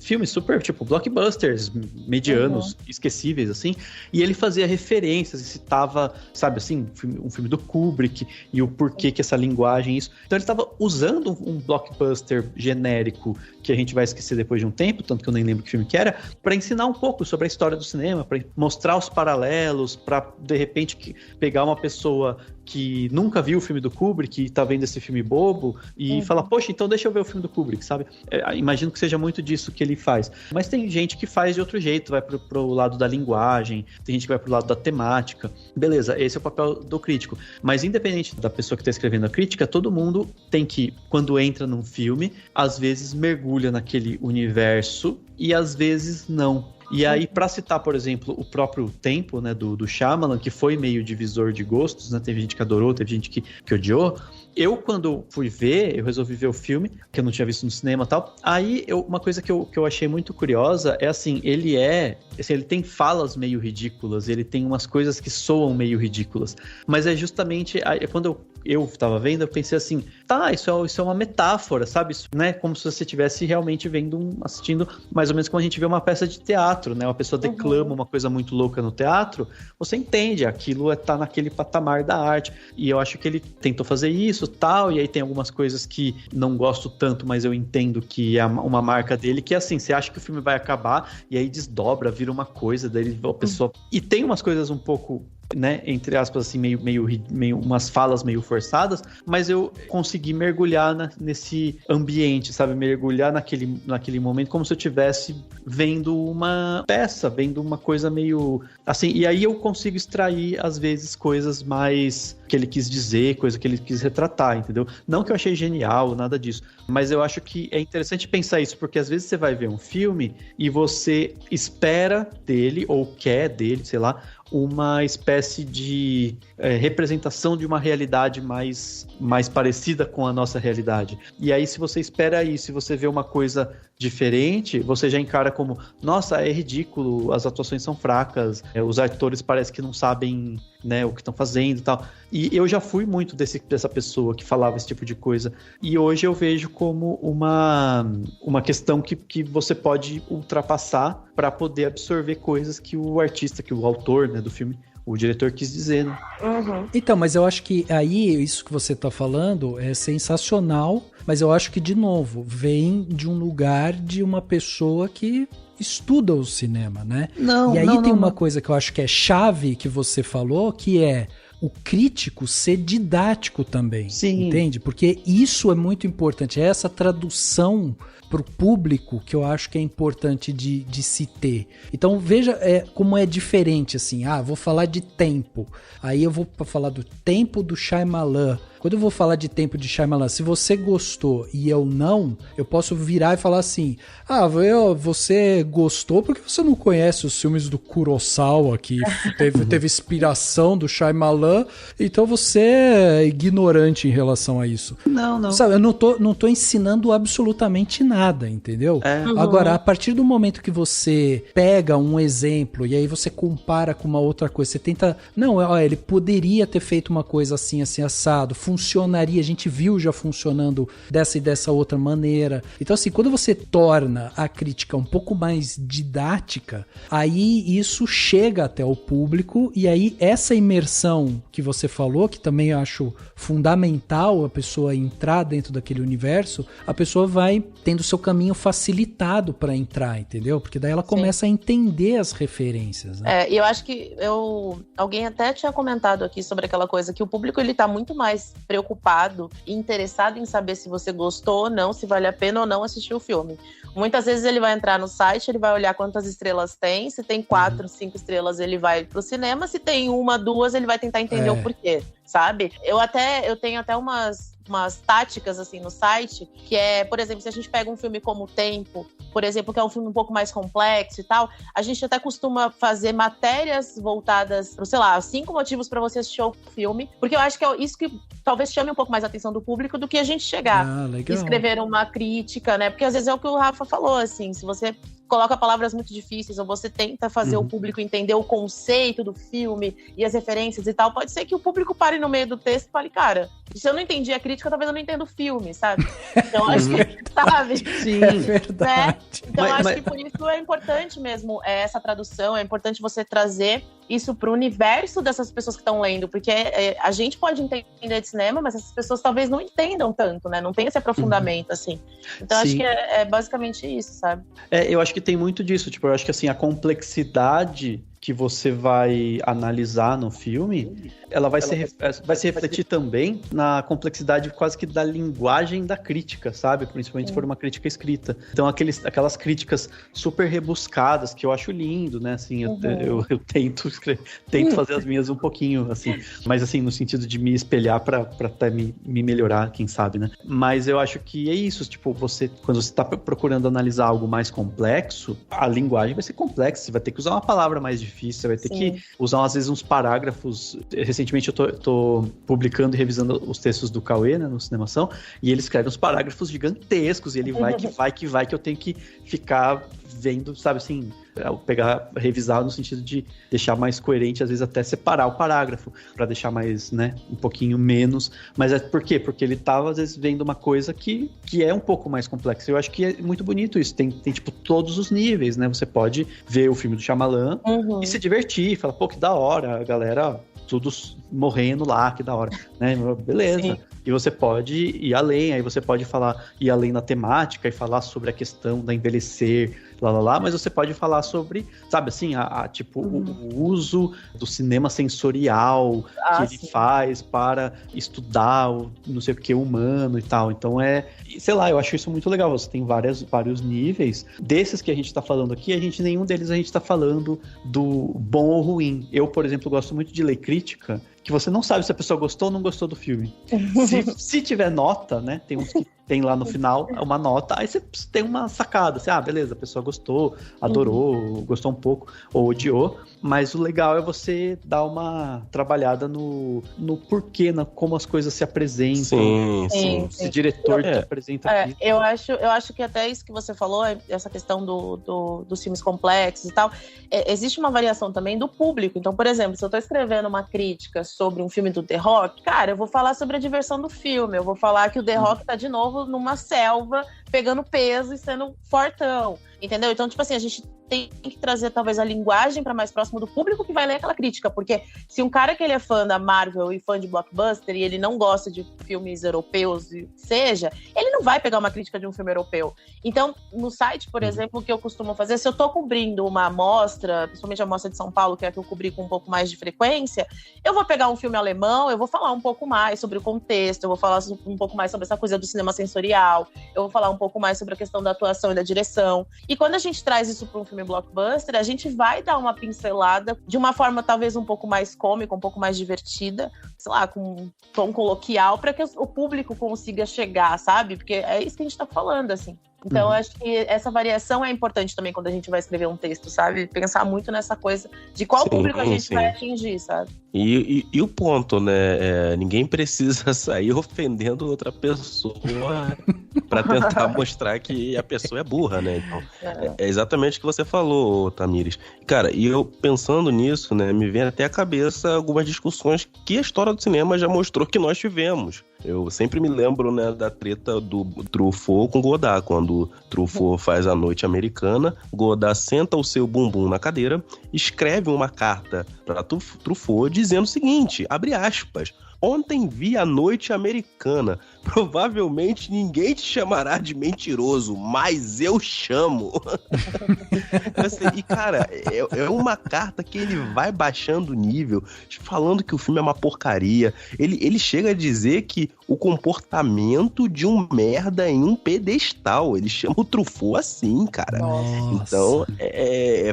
Speaker 4: tipo, blockbusters, medianos, esquecíveis, assim. E ele fazia referências e citava, sabe, assim, um filme do Kubrick e o porquê que essa linguagem, isso. Então ele estava usando um blockbuster genérico que a gente vai esquecer depois de um tempo, tanto que eu nem lembro que filme que era, para ensinar um pouco sobre a história do cinema, para mostrar os paralelos, para, de repente, pegar uma pessoa que nunca viu o filme do Kubrick e tá vendo esse filme bobo e fala, poxa, então deixa eu ver o filme do Kubrick, sabe? Imagino que seja muito disso que ele faz. Mas tem gente que faz de outro jeito, vai pro lado da linguagem, tem gente que vai pro lado da temática. Beleza, esse é o papel do crítico. Mas independente da pessoa que tá escrevendo a crítica, todo mundo tem que, quando entra num filme, às vezes mergulha naquele universo e às vezes não. E aí, pra citar, por exemplo, o próprio Tempo, né, do Shyamalan, que foi meio divisor de gostos, né? Teve gente que adorou, teve gente que odiou. Eu, quando fui ver, eu resolvi ver o filme, que eu não tinha visto no cinema e tal. Aí, uma coisa que eu achei muito curiosa é assim, ele tem falas meio ridículas, ele tem umas coisas que soam meio ridículas. Mas é justamente, quando eu tava vendo, eu pensei assim, tá, isso é uma metáfora, sabe? Isso, né? Como se você estivesse realmente assistindo mais ou menos como a gente vê uma peça de teatro, né? Uma pessoa declama uma coisa muito louca no teatro, você entende, aquilo tá naquele patamar da arte. E eu acho que ele tentou fazer isso, tal, e aí tem algumas coisas que não gosto tanto, mas eu entendo que é uma marca dele, que é assim, você acha que o filme vai acabar, e aí desdobra, vira uma coisa, daí a pessoa... E tem umas coisas um pouco... né, entre aspas, assim, meio umas falas meio forçadas, mas eu consegui mergulhar nesse ambiente, sabe, mergulhar naquele momento como se eu estivesse vendo uma peça, vendo uma coisa meio, assim, e aí eu consigo extrair, às vezes, coisas mais que ele quis dizer, coisa que ele quis retratar, entendeu? Não que eu achei genial, nada disso, mas eu acho que é interessante pensar isso, porque às vezes você vai ver um filme e você espera dele, ou quer dele, sei lá, uma espécie de representação de uma realidade mais parecida com a nossa realidade. E aí, se você espera isso, se você vê uma coisa diferente, você já encara como, nossa, é ridículo, as atuações são fracas, os atores parecem que não sabem, né, o que estão fazendo e tal. E eu já fui muito dessa pessoa que falava esse tipo de coisa. E hoje eu vejo como uma questão que você pode ultrapassar para poder absorver coisas que o artista, que o autor, né, do filme, o diretor quis dizer, né?
Speaker 1: Então, mas eu acho que aí, isso que você tá falando é sensacional, mas eu acho que, de novo, vem de um lugar de uma pessoa que estuda o cinema, né? E aí tem uma coisa que eu acho que é chave que você falou, que é o crítico ser didático também. Sim. Entende? Porque isso é muito importante, é essa tradução para o público que eu acho que é importante de se ter. Então veja como é diferente, assim, vou falar de Tempo, aí eu vou falar do Tempo do Shyamalan. Quando eu vou falar de Tempo de Shyamalan, se você gostou e eu não, eu posso virar e falar assim, você gostou porque você não conhece os filmes do Kurosawa, que teve inspiração do Shyamalan, então você é ignorante em relação a isso.
Speaker 4: Não.
Speaker 1: Sabe, eu não tô ensinando absolutamente nada, entendeu? Agora, a partir do momento que você pega um exemplo e aí você compara com uma outra coisa, você tenta... ele poderia ter feito uma coisa assim, assim, assado, funcionaria, a gente viu já funcionando dessa e dessa outra maneira. Então, assim, quando você torna a crítica um pouco mais didática, aí isso chega até o público e aí essa imersão que você falou, que também eu acho fundamental a pessoa entrar dentro daquele universo, a pessoa vai tendo seu caminho facilitado para entrar, entendeu? Porque daí ela começa a entender as referências, né?
Speaker 2: E eu acho que alguém até tinha comentado aqui sobre aquela coisa que o público, ele tá muito mais preocupado e interessado em saber se você gostou ou não, se vale a pena ou não assistir o filme. Muitas vezes ele vai entrar no site, ele vai olhar quantas estrelas tem, se tem 4, 5 estrelas ele vai pro cinema, se tem 1, 2 ele vai tentar entender o porquê, sabe? Eu tenho até umas táticas assim no site, que é, por exemplo, se a gente pega um filme como Tempo, por exemplo, que é um filme um pouco mais complexo e tal, a gente até costuma fazer matérias voltadas para, sei lá, 5 motivos para você assistir o filme, porque eu acho que é isso que talvez chame um pouco mais a atenção do público do que a gente chegar e escrever uma crítica, né? Porque às vezes é o que o Rafa falou, assim, se você coloca palavras muito difíceis ou você tenta fazer o público entender o conceito do filme e as referências e tal, pode ser que o público pare no meio do texto e fale, cara, se eu não entendi a crítica, talvez eu não entenda o filme, sabe? Então, acho que, sabe?
Speaker 1: Sim, é verdade.
Speaker 2: Né? Então, acho que por isso é importante mesmo essa tradução, é importante você trazer isso pro universo dessas pessoas que estão lendo, porque a gente pode entender de cinema, mas essas pessoas talvez não entendam tanto, né? Não tem esse aprofundamento, assim. Então, acho que é basicamente isso, sabe?
Speaker 4: Eu acho que tem muito disso, tipo, eu acho que, assim, a complexidade que você vai analisar no filme, ela vai se refletir também na complexidade quase que da linguagem da crítica, sabe? Principalmente se for uma crítica escrita. Então, aquelas críticas super rebuscadas, que eu acho lindo, né? Assim, eu tento fazer as minhas um pouquinho, assim. Mas, assim, no sentido de me espelhar pra até me melhorar, quem sabe, né? Mas eu acho que é isso, tipo, quando você tá procurando analisar algo mais complexo, a linguagem vai ser complexa, você vai ter que usar uma palavra mais difícil, você vai ter que usar, às vezes, uns parágrafos. Recentemente eu tô publicando e revisando os textos do Cauê, né, no Cinemação, e ele escreve uns parágrafos gigantescos, e ele vai, que eu tenho que ficar vendo, sabe, assim, revisar no sentido de deixar mais coerente, às vezes até separar o parágrafo, pra deixar mais, né, um pouquinho menos. Mas por quê? Porque ele tava, às vezes, vendo uma coisa que é um pouco mais complexa. Eu acho que é muito bonito isso. Tem tipo, todos os níveis, né? Você pode ver o filme do Shyamalan e se divertir, falar, pô, que da hora, a galera, todos morrendo lá, que da hora, né? Beleza. Sim. E você pode ir além, aí você pode ir além na temática e falar sobre a questão da envelhecer, mas você pode falar sobre, sabe, assim, tipo, o uso do cinema sensorial que ele faz para estudar o não sei o que humano e tal. Então sei lá, eu acho isso muito legal. Você tem vários níveis. Desses que a gente tá falando aqui, nenhum deles a gente tá falando do bom ou ruim. Eu, por exemplo, gosto muito de ler crítica, que você não sabe se a pessoa gostou ou não gostou do filme. Se tiver nota, né, tem uns que tem lá no final uma nota, aí você tem uma sacada, assim, beleza, a pessoa gostou, adorou, gostou um pouco, ou odiou, mas o legal é você dar uma trabalhada no porquê, como as coisas se apresentam,
Speaker 3: sim.
Speaker 4: Esse diretor que apresenta aqui.
Speaker 2: Eu acho que até isso que você falou, essa questão dos filmes complexos e tal, existe uma variação também do público. Então, por exemplo, se eu tô escrevendo uma crítica sobre um filme do The Rock, cara, eu vou falar sobre a diversão do filme, eu vou falar que o The Rock tá de novo numa selva, pegando peso e sendo fortão, entendeu? Então, tipo assim, a gente tem que trazer talvez a linguagem para mais próximo do público que vai ler aquela crítica, porque se um cara que ele é fã da Marvel e fã de blockbuster e ele não gosta de filmes europeus, ele não vai pegar uma crítica de um filme europeu. Então, no site, por exemplo, o que eu costumo fazer, se eu tô cobrindo uma amostra, principalmente a amostra de São Paulo, que é a que eu cobri com um pouco mais de frequência, eu vou pegar um filme alemão, eu vou falar um pouco mais sobre o contexto, eu vou falar um pouco mais sobre essa coisa do cinema sensorial, eu vou falar um pouco mais sobre a questão da atuação e da direção. E quando a gente traz isso para um filme blockbuster, a gente vai dar uma pincelada de uma forma talvez um pouco mais cômica, um pouco mais divertida, sei lá, com um tom coloquial, para que o público consiga chegar, sabe? Porque é isso que a gente tá falando, assim. Então, eu acho que essa variação é importante também quando a gente vai escrever um texto, sabe? Pensar muito nessa coisa de qual público a gente vai atingir, sabe?
Speaker 3: E o ponto, né? Ninguém precisa sair ofendendo outra pessoa pra tentar mostrar que a pessoa é burra, né? Então, é exatamente o que você falou, Tamires. Cara, e eu pensando nisso, né? Me vem até a cabeça algumas discussões que a história do cinema já mostrou que nós tivemos. Eu sempre me lembro, né, da treta do Truffaut com Godard, quando Truffaut faz A Noite Americana, Godard senta o seu bumbum na cadeira, escreve uma carta para Truffaut dizendo o seguinte, abre aspas, ontem vi A Noite Americana. Provavelmente ninguém te chamará de mentiroso, mas eu chamo. E, cara, é uma carta que ele vai baixando o nível, falando que o filme é uma porcaria. Ele chega a dizer que o comportamento de um merda em um pedestal. Ele chama o Truffaut assim, cara. Nossa. Então,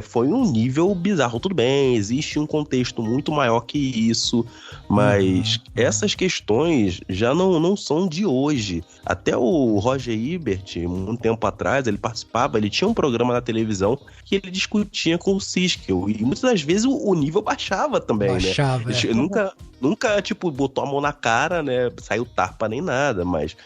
Speaker 3: foi um nível bizarro. Tudo bem, existe um contexto muito maior que isso, mas essas questões já não são de hoje. Até o Roger Ebert, um tempo atrás, ele tinha um programa na televisão que ele discutia com o Siskel, e muitas das vezes o nível baixava também, né? Ele nunca, tipo, botou a mão na cara, né? Saiu tapa nem nada, mas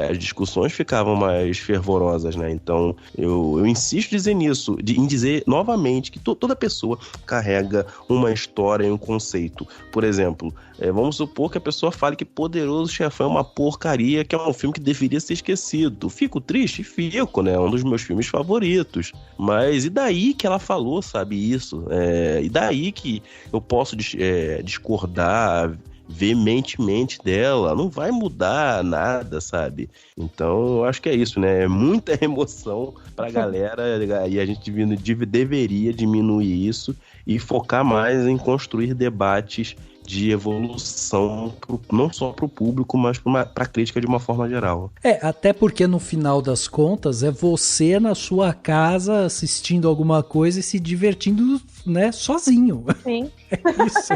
Speaker 3: as discussões ficavam mais fervorosas, né? Então, eu insisto em dizer novamente que toda pessoa carrega uma história e um conceito. Por exemplo, vamos supor que a pessoa fale que Poderoso Chefão é uma porcaria, que é um filme que deveria ser esquecido. Fico triste? Fico, né? É um dos meus filmes favoritos. Mas e daí que ela falou, sabe, isso? E daí que eu posso discordar veementemente dela, não vai mudar nada, sabe? Então, eu acho que é isso, né? É muita emoção pra galera e a gente deveria diminuir isso e focar mais em construir debates de evolução, não só para o público, mas para a crítica de uma forma geral.
Speaker 1: Até porque no final das contas é você na sua casa assistindo alguma coisa e se divertindo, né, sozinho.
Speaker 2: Sim.
Speaker 1: É isso.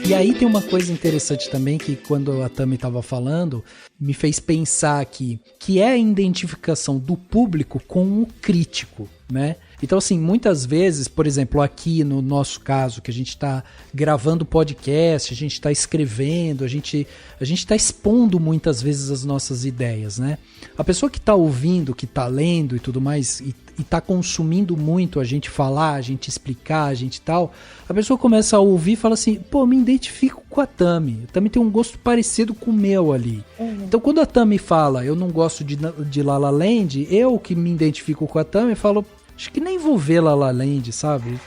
Speaker 1: E aí tem uma coisa interessante também que quando a Tami estava falando, me fez pensar aqui, que é a identificação do público com o crítico, né? Então assim, muitas vezes, por exemplo, aqui no nosso caso, que a gente está gravando podcast, a gente está escrevendo, a gente está expondo muitas vezes as nossas ideias, né? A pessoa que está ouvindo, que está lendo e tudo mais, e tá consumindo muito a gente falar, a gente explicar, a gente tal, a pessoa começa a ouvir e fala assim, pô, me identifico com a Tami. A Tami tem um gosto parecido com o meu ali. Então quando a Tami fala, eu não gosto de La La Land, eu que me identifico com a Tami, falo, acho que nem vou ver La La Land, sabe?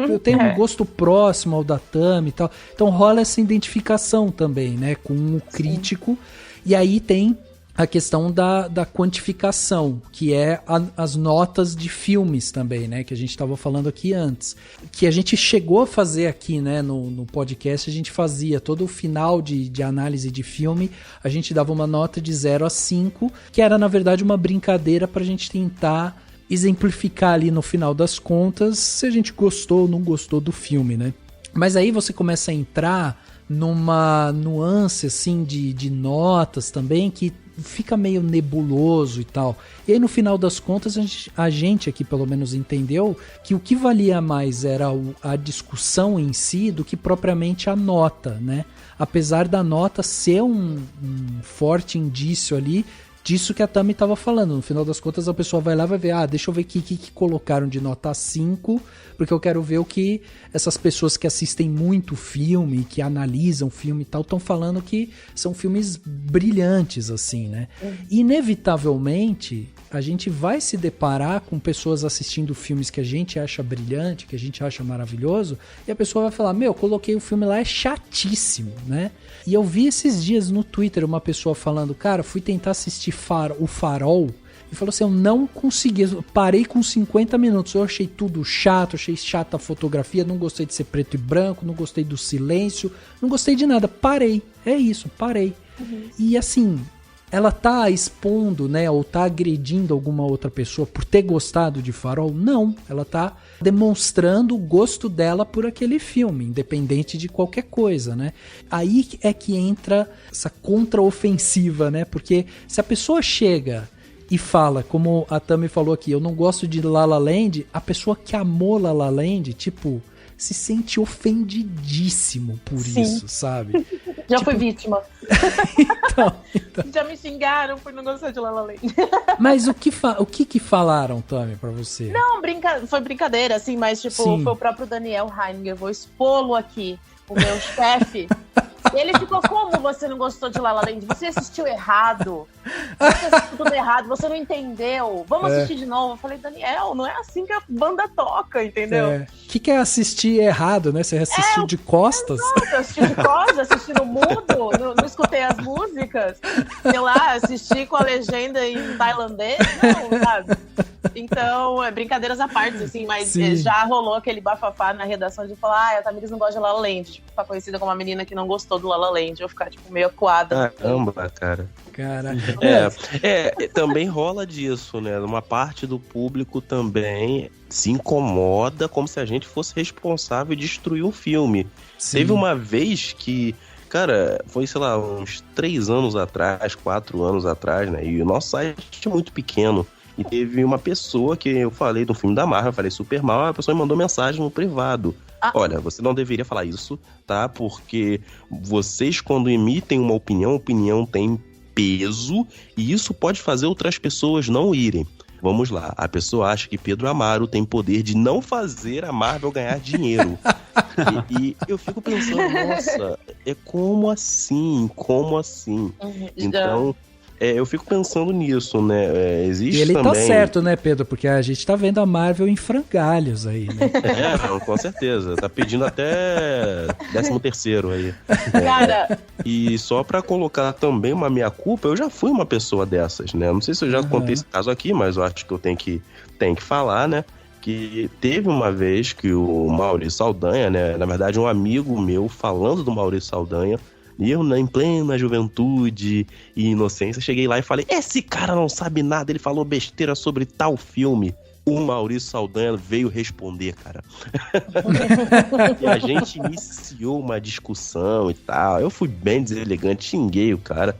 Speaker 1: Eu tenho um gosto próximo ao da Tami e tal. Então rola essa identificação também, né, com o crítico. Sim. E aí tem a questão da quantificação, que é as notas de filmes também, né? Que a gente estava falando aqui antes. Que a gente chegou a fazer aqui, né? No podcast, a gente fazia todo o final de análise de filme, a gente dava uma nota de 0 a 5, que era, na verdade, uma brincadeira para a gente tentar exemplificar ali no final das contas se a gente gostou ou não gostou do filme, né? Mas aí você começa a entrar numa nuance, assim, de notas também, que fica meio nebuloso e tal. E aí no final das contas a gente aqui pelo menos entendeu que o que valia mais era a discussão em si do que propriamente a nota, né? Apesar da nota ser um forte indício ali disso que a Tami estava falando. No final das contas a pessoa vai lá e vai ver, deixa eu ver o que colocaram de nota 5, porque eu quero ver o que essas pessoas que assistem muito filme, que analisam filme e tal, estão falando que são filmes brilhantes, assim, né? Inevitavelmente, a gente vai se deparar com pessoas assistindo filmes que a gente acha brilhante, que a gente acha maravilhoso, e a pessoa vai falar, coloquei o filme lá, é chatíssimo, né? E eu vi esses dias no Twitter uma pessoa falando, cara, fui tentar assistir o Farol, e falou assim, eu não consegui, eu parei com 50 minutos, eu achei tudo chato, achei chata a fotografia, não gostei de ser preto e branco, não gostei do silêncio, não gostei de nada, parei, parei. E assim, ela tá expondo, né, ou tá agredindo alguma outra pessoa por ter gostado de Farol? Não, ela tá demonstrando o gosto dela por aquele filme, independente de qualquer coisa, né? Aí é que entra essa contraofensiva, né? Porque se a pessoa chega e fala, como a Tami falou aqui, eu não gosto de La La Land, a pessoa que amou La La Land, tipo, se sente ofendidíssimo por isso, sabe?
Speaker 2: Já fui vítima.
Speaker 1: então.
Speaker 2: Já me xingaram por não gostar de La La Land.
Speaker 1: Mas o que falaram, Tami, pra você?
Speaker 2: Não, foi brincadeira, assim, mas tipo,
Speaker 1: Sim.
Speaker 2: Foi o próprio Daniel Heininger, vou expô-lo aqui, o meu chefe. Ele ficou, como você não gostou de La La Land? Você assistiu errado. Você assistiu tudo errado, você não entendeu. Vamos assistir de novo. Eu falei, Daniel, não é assim que a banda toca, entendeu?
Speaker 1: O que é assistir errado, né? Você assistiu de costas?
Speaker 2: Exato, eu assisti de costas, assisti no mudo, não escutei as músicas. Sei lá, assisti com a legenda em tailandês, não, sabe? Então, brincadeiras à parte, assim, mas já rolou aquele bafafá na redação de falar, a Tamiris não gosta de La La Land, tipo, ficar conhecida como uma menina que não gostou do La La Land, eu ficar, tipo, meio acuada.
Speaker 3: Caramba, cara.
Speaker 1: Caraca.
Speaker 3: Também rola disso, né? Uma parte do público também se incomoda como se a gente fosse responsável de destruir um filme. Sim. Teve uma vez que, cara, foi, sei lá, uns 3 anos atrás, 4 anos atrás, né? E o nosso site é muito pequeno. E teve uma pessoa que eu falei do filme da Marvel, eu falei super mal, a pessoa me mandou mensagem no privado. Olha, você não deveria falar isso, tá? Porque vocês, quando emitem uma opinião, a opinião tem peso e isso pode fazer outras pessoas não irem. vamos lá, a pessoa acha que Pedro Amaro tem poder de não fazer a Marvel ganhar dinheiro. E eu fico pensando, nossa, como assim? Como assim? Então, eu fico pensando nisso, né? Existe
Speaker 1: e ele
Speaker 3: também...
Speaker 1: tá certo, né, Pedro? Porque a gente tá vendo a Marvel em frangalhos aí, né?
Speaker 3: Não, com certeza. Tá pedindo até 13º aí.
Speaker 2: Cara...
Speaker 3: E só pra colocar também uma meia-culpa, eu já fui uma pessoa dessas, né? Não sei se eu já contei esse caso aqui, mas eu acho que eu tenho que falar, né? Que teve uma vez que o Maurício Saldanha, né? Na verdade, um amigo meu falando do Maurício Saldanha, e eu, em plena juventude e inocência, cheguei lá e falei: esse cara não sabe nada, ele falou besteira sobre tal filme. O Maurício Saldanha veio responder, cara. E a gente iniciou uma discussão e tal. Eu fui bem deselegante, xinguei o cara.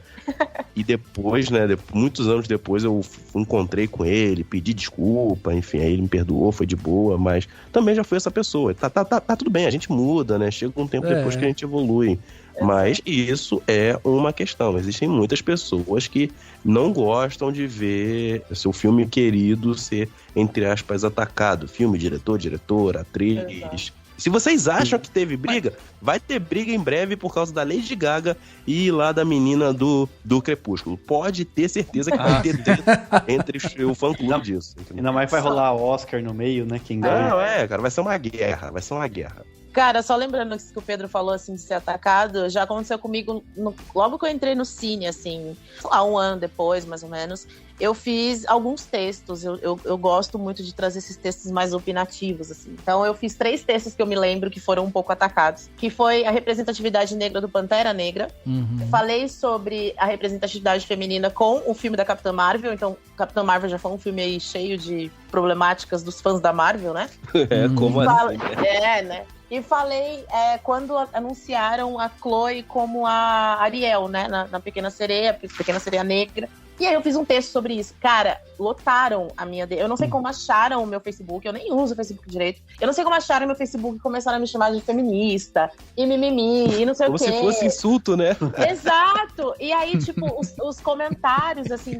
Speaker 3: E depois, né, muitos anos depois, eu encontrei com ele, pedi desculpa, enfim, aí ele me perdoou, foi de boa, mas também já fui essa pessoa. Tá tudo bem, a gente muda, né? Chega um tempo depois que a gente evolui. Mas isso é uma questão. Existem muitas pessoas que não gostam de ver seu filme querido ser, entre aspas, atacado. Filme, diretor, diretora, atriz. Exato. Se vocês acham que teve briga, vai ter briga em breve por causa da Lady Gaga e lá da menina do Crepúsculo. Pode ter certeza que vai ter entre o fã-clube disso. Entendeu?
Speaker 4: Ainda mais vai rolar Oscar no meio, né? Quem ganha.
Speaker 3: Não, cara, vai ser uma guerra.
Speaker 2: Cara, só lembrando que o Pedro falou, assim, de ser atacado, já aconteceu comigo logo que eu entrei no cine, assim, sei lá, 1 ano depois, mais ou menos, eu fiz alguns textos, eu gosto muito de trazer esses textos mais opinativos, assim. Então eu fiz 3 textos que eu me lembro que foram um pouco atacados, que foi a representatividade negra do Pantera Negra, falei sobre a representatividade feminina com o filme da Capitã Marvel, então Capitã Marvel já foi um filme aí cheio de problemáticas dos fãs da Marvel, né?
Speaker 3: Como assim?
Speaker 2: Né? E falei quando anunciaram a Chloe como a Ariel, né? Na Pequena Sereia Negra. E aí eu fiz um texto sobre isso. Cara, lotaram a minha... Eu não sei como acharam o meu Facebook, eu nem uso o Facebook direito. Eu não sei como acharam o meu Facebook e começaram a me chamar de feminista, e mimimi, e não sei
Speaker 3: como
Speaker 2: o quê.
Speaker 3: Como se fosse insulto, né?
Speaker 2: Exato! E aí, tipo, os comentários, assim,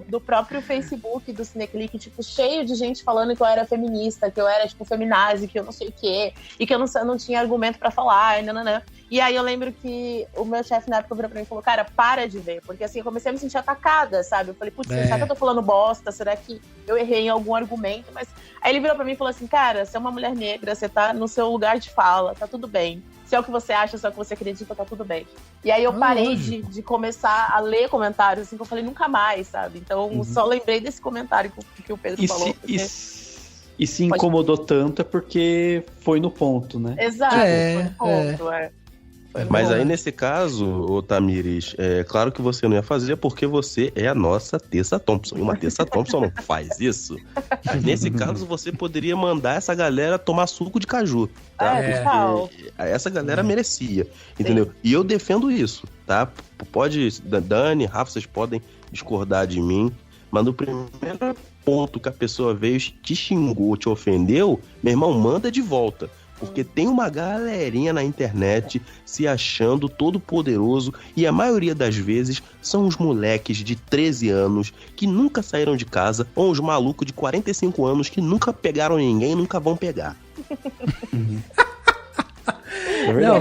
Speaker 2: do próprio Facebook, do Cineclick, tipo, cheio de gente falando que eu era feminista, que eu era, tipo, feminazi, que eu não sei o quê, e que eu não tinha argumento pra falar, e nananã. E aí eu lembro que o meu chefe na época virou pra mim e falou: cara, para de ver, porque assim, eu comecei a me sentir atacada, sabe? Eu falei: putz, será que eu tô falando bosta? Será que eu errei em algum argumento? Mas aí ele virou pra mim e falou assim: cara, você é uma mulher negra, você tá no seu lugar de fala, tá tudo bem. Se é o que você acha, se é o que você acredita, tá tudo bem. E aí eu parei de começar a ler comentários, assim, que eu falei nunca mais, sabe? Então só lembrei desse comentário que o Pedro falou.
Speaker 4: E se incomodou tanto é porque foi no ponto, né?
Speaker 2: Exato, foi no ponto,
Speaker 3: Mas aí, nesse caso, ô Tamires, claro que você não ia fazer porque você é a nossa Tessa Thompson. E uma Tessa Thompson não faz isso. Mas nesse caso, você poderia mandar essa galera tomar suco de caju. Tá? Porque essa galera merecia, entendeu? Sim. E eu defendo isso, tá? Pode, Dani, Rafa, vocês podem discordar de mim, mas no primeiro ponto que a pessoa veio, te xingou, te ofendeu, meu irmão, manda de volta. Porque tem uma galerinha na internet se achando todo poderoso e a maioria das vezes são os moleques de 13 anos que nunca saíram de casa ou os malucos de 45 anos que nunca pegaram ninguém e nunca vão pegar.
Speaker 1: Não,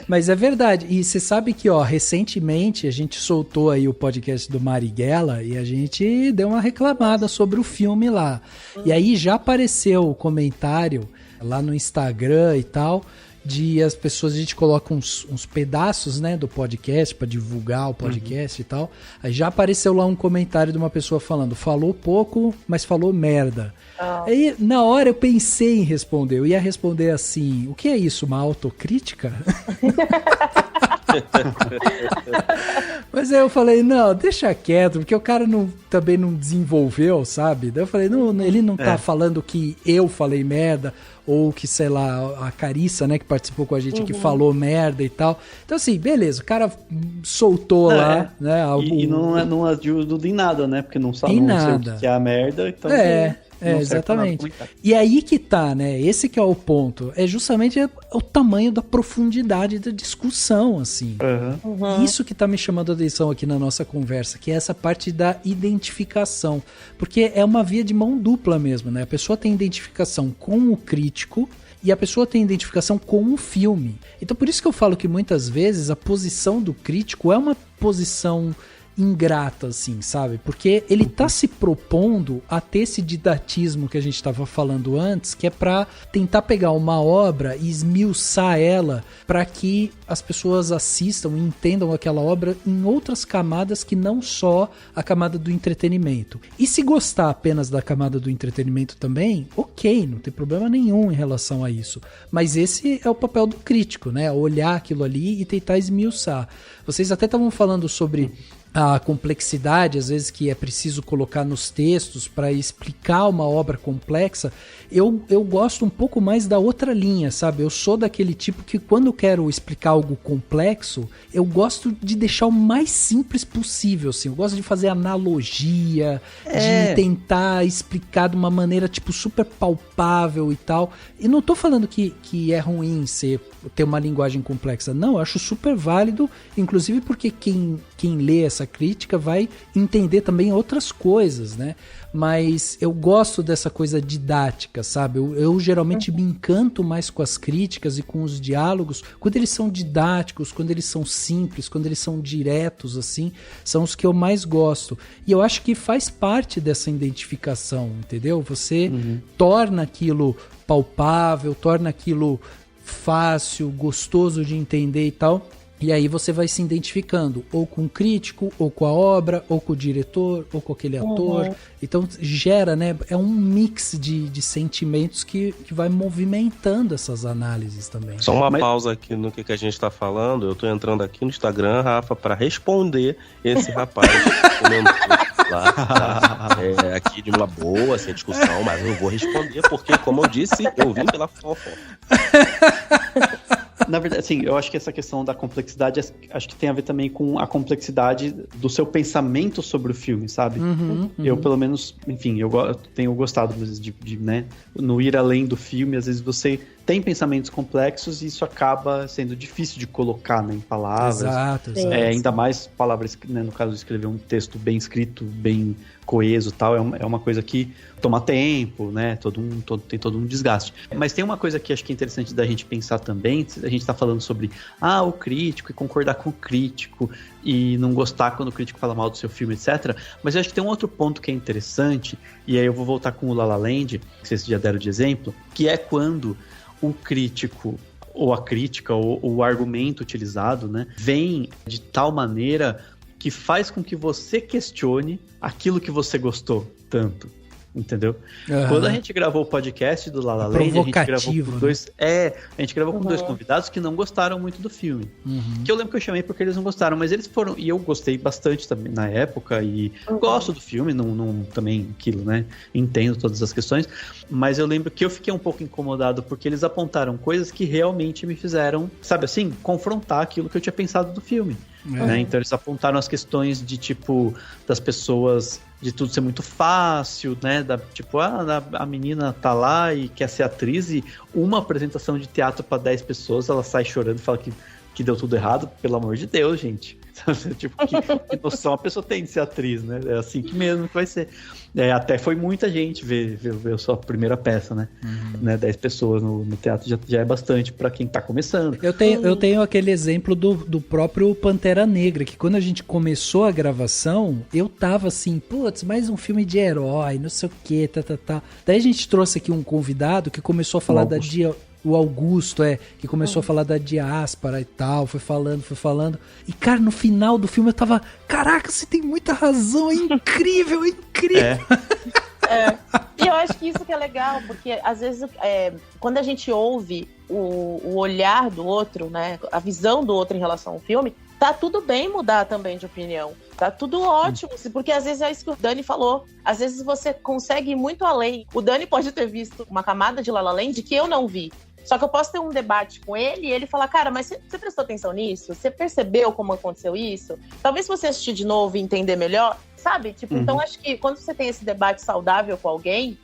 Speaker 1: mas é verdade. E você sabe que, recentemente a gente soltou aí o podcast do Marighella e a gente deu uma reclamada sobre o filme lá. E aí já apareceu o comentário lá no Instagram e tal, de as pessoas, a gente coloca uns pedaços, né, do podcast para divulgar o podcast e tal. Aí já apareceu lá um comentário de uma pessoa falando: falou pouco, mas falou merda. Aí na hora eu pensei em responder, eu ia responder assim: o que é isso, uma autocrítica? Mas aí eu falei: não, deixa quieto, porque o cara também não desenvolveu, sabe? Daí eu falei: não, ele não tá falando que eu falei merda, ou que, sei lá, a Carissa, né, que participou com a gente aqui, falou merda e tal. Então assim, beleza, o cara soltou lá, né?
Speaker 4: E não ajuda em nada, né? Porque não sabe o que é a merda, então...
Speaker 1: Exatamente. E aí que tá, né? Esse que é o ponto. É justamente o tamanho da profundidade da discussão, assim. Isso que tá me chamando a atenção aqui na nossa conversa, que é essa parte da identificação. Porque é uma via de mão dupla mesmo, né? A pessoa tem identificação com o crítico e a pessoa tem identificação com o filme. Então por isso que eu falo que muitas vezes a posição do crítico é uma posição ingrata, assim, sabe? Porque ele tá se propondo a ter esse didatismo que a gente tava falando antes, que é pra tentar pegar uma obra e esmiuçar ela pra que as pessoas assistam e entendam aquela obra em outras camadas que não só a camada do entretenimento. E se gostar apenas da camada do entretenimento também, ok, não tem problema nenhum em relação a isso. Mas esse é o papel do crítico, né? Olhar aquilo ali e tentar esmiuçar. Vocês até estavam falando sobre a complexidade, às vezes, que é preciso colocar nos textos para explicar uma obra complexa. Eu gosto um pouco mais da outra linha, sabe? Eu sou daquele tipo que quando eu quero explicar algo complexo, eu gosto de deixar o mais simples possível, assim. Eu gosto de fazer analogia, de tentar explicar de uma maneira, tipo, super palpável e tal. E não tô falando que é ruim ter uma linguagem complexa. Não, eu acho super válido, inclusive porque quem lê essa crítica vai entender também outras coisas, né? Mas eu gosto dessa coisa didática, sabe? Eu geralmente me encanto mais com as críticas e com os diálogos quando eles são didáticos, quando eles são simples, quando eles são diretos, assim, são os que eu mais gosto. E eu acho que faz parte dessa identificação, entendeu? Você torna aquilo palpável, torna aquilo fácil, gostoso de entender e tal. E aí você vai se identificando ou com o crítico, ou com a obra, ou com o diretor, ou com aquele ator. Então gera, né? É um mix de sentimentos que vai movimentando essas análises também.
Speaker 3: Só uma pausa aqui no que a gente está falando. Eu tô entrando aqui no Instagram, Rafa, para responder esse rapaz lá, tá? Aqui de uma boa, sem discussão, mas eu vou responder porque, como eu disse, eu vim pela fofoca.
Speaker 4: Na verdade, assim, eu acho que essa questão da complexidade, acho que tem a ver também com a complexidade do seu pensamento sobre o filme, sabe? Eu, pelo menos, enfim, eu tenho gostado de né, no ir além do filme, às vezes você tem pensamentos complexos e isso acaba sendo difícil de colocar, né, em palavras.
Speaker 1: Exato.
Speaker 4: Ainda mais palavras, né, no caso de escrever um texto bem escrito, bem coeso e tal, é uma coisa que toma tempo, né, tem todo um desgaste. Mas tem uma coisa que acho que é interessante da gente pensar também, a gente tá falando sobre o crítico e concordar com o crítico e não gostar quando o crítico fala mal do seu filme, etc. Mas eu acho que tem um outro ponto que é interessante, e aí eu vou voltar com o La La Land, que vocês já deram de exemplo, que é quando o crítico ou a crítica ou o argumento utilizado, né, vem de tal maneira que faz com que você questione aquilo que você gostou tanto, entendeu? Quando a gente gravou o podcast do La La Land, a gente gravou com dois convidados que não gostaram muito do filme. Que eu lembro que eu chamei porque eles não gostaram, mas eles foram, e eu gostei bastante também na época, e gosto do filme, não também aquilo, né? Entendo todas as questões, mas eu lembro que eu fiquei um pouco incomodado porque eles apontaram coisas que realmente me fizeram, sabe assim, confrontar aquilo que eu tinha pensado do filme. Né? Então eles apontaram as questões de tipo, das pessoas, de tudo ser muito fácil, né? A menina tá lá e quer ser atriz e uma apresentação de teatro para 10 pessoas, ela sai chorando e fala que deu tudo errado. Pelo amor de Deus, gente. Tipo, que noção a pessoa tem de ser atriz, né? É assim que mesmo que vai ser. Até foi muita gente ver a sua primeira peça, né? 10 pessoas no teatro já é bastante pra quem tá começando.
Speaker 1: Eu tenho aquele exemplo do próprio Pantera Negra, que quando a gente começou a gravação, eu tava assim, putz, mais um filme de herói, não sei o que, tá. Daí a gente trouxe aqui um convidado que começou a falar o Augusto, que começou a falar da diáspora e tal, foi falando. E, cara, no final do filme eu tava, caraca, você tem muita razão, é incrível.
Speaker 2: E eu acho que isso que é legal, porque às vezes quando a gente ouve o olhar do outro, né, a visão do outro em relação ao filme, tá tudo bem mudar também de opinião. Tá tudo ótimo, porque às vezes é isso que o Dani falou. Às vezes você consegue ir muito além. O Dani pode ter visto uma camada de La La Land que eu não vi. Só que eu posso ter um debate com ele e ele falar, cara, mas você prestou atenção nisso? Você percebeu como aconteceu isso? Talvez se você assistir de novo e entender melhor, sabe? Tipo, então acho que quando você tem esse debate saudável com alguém,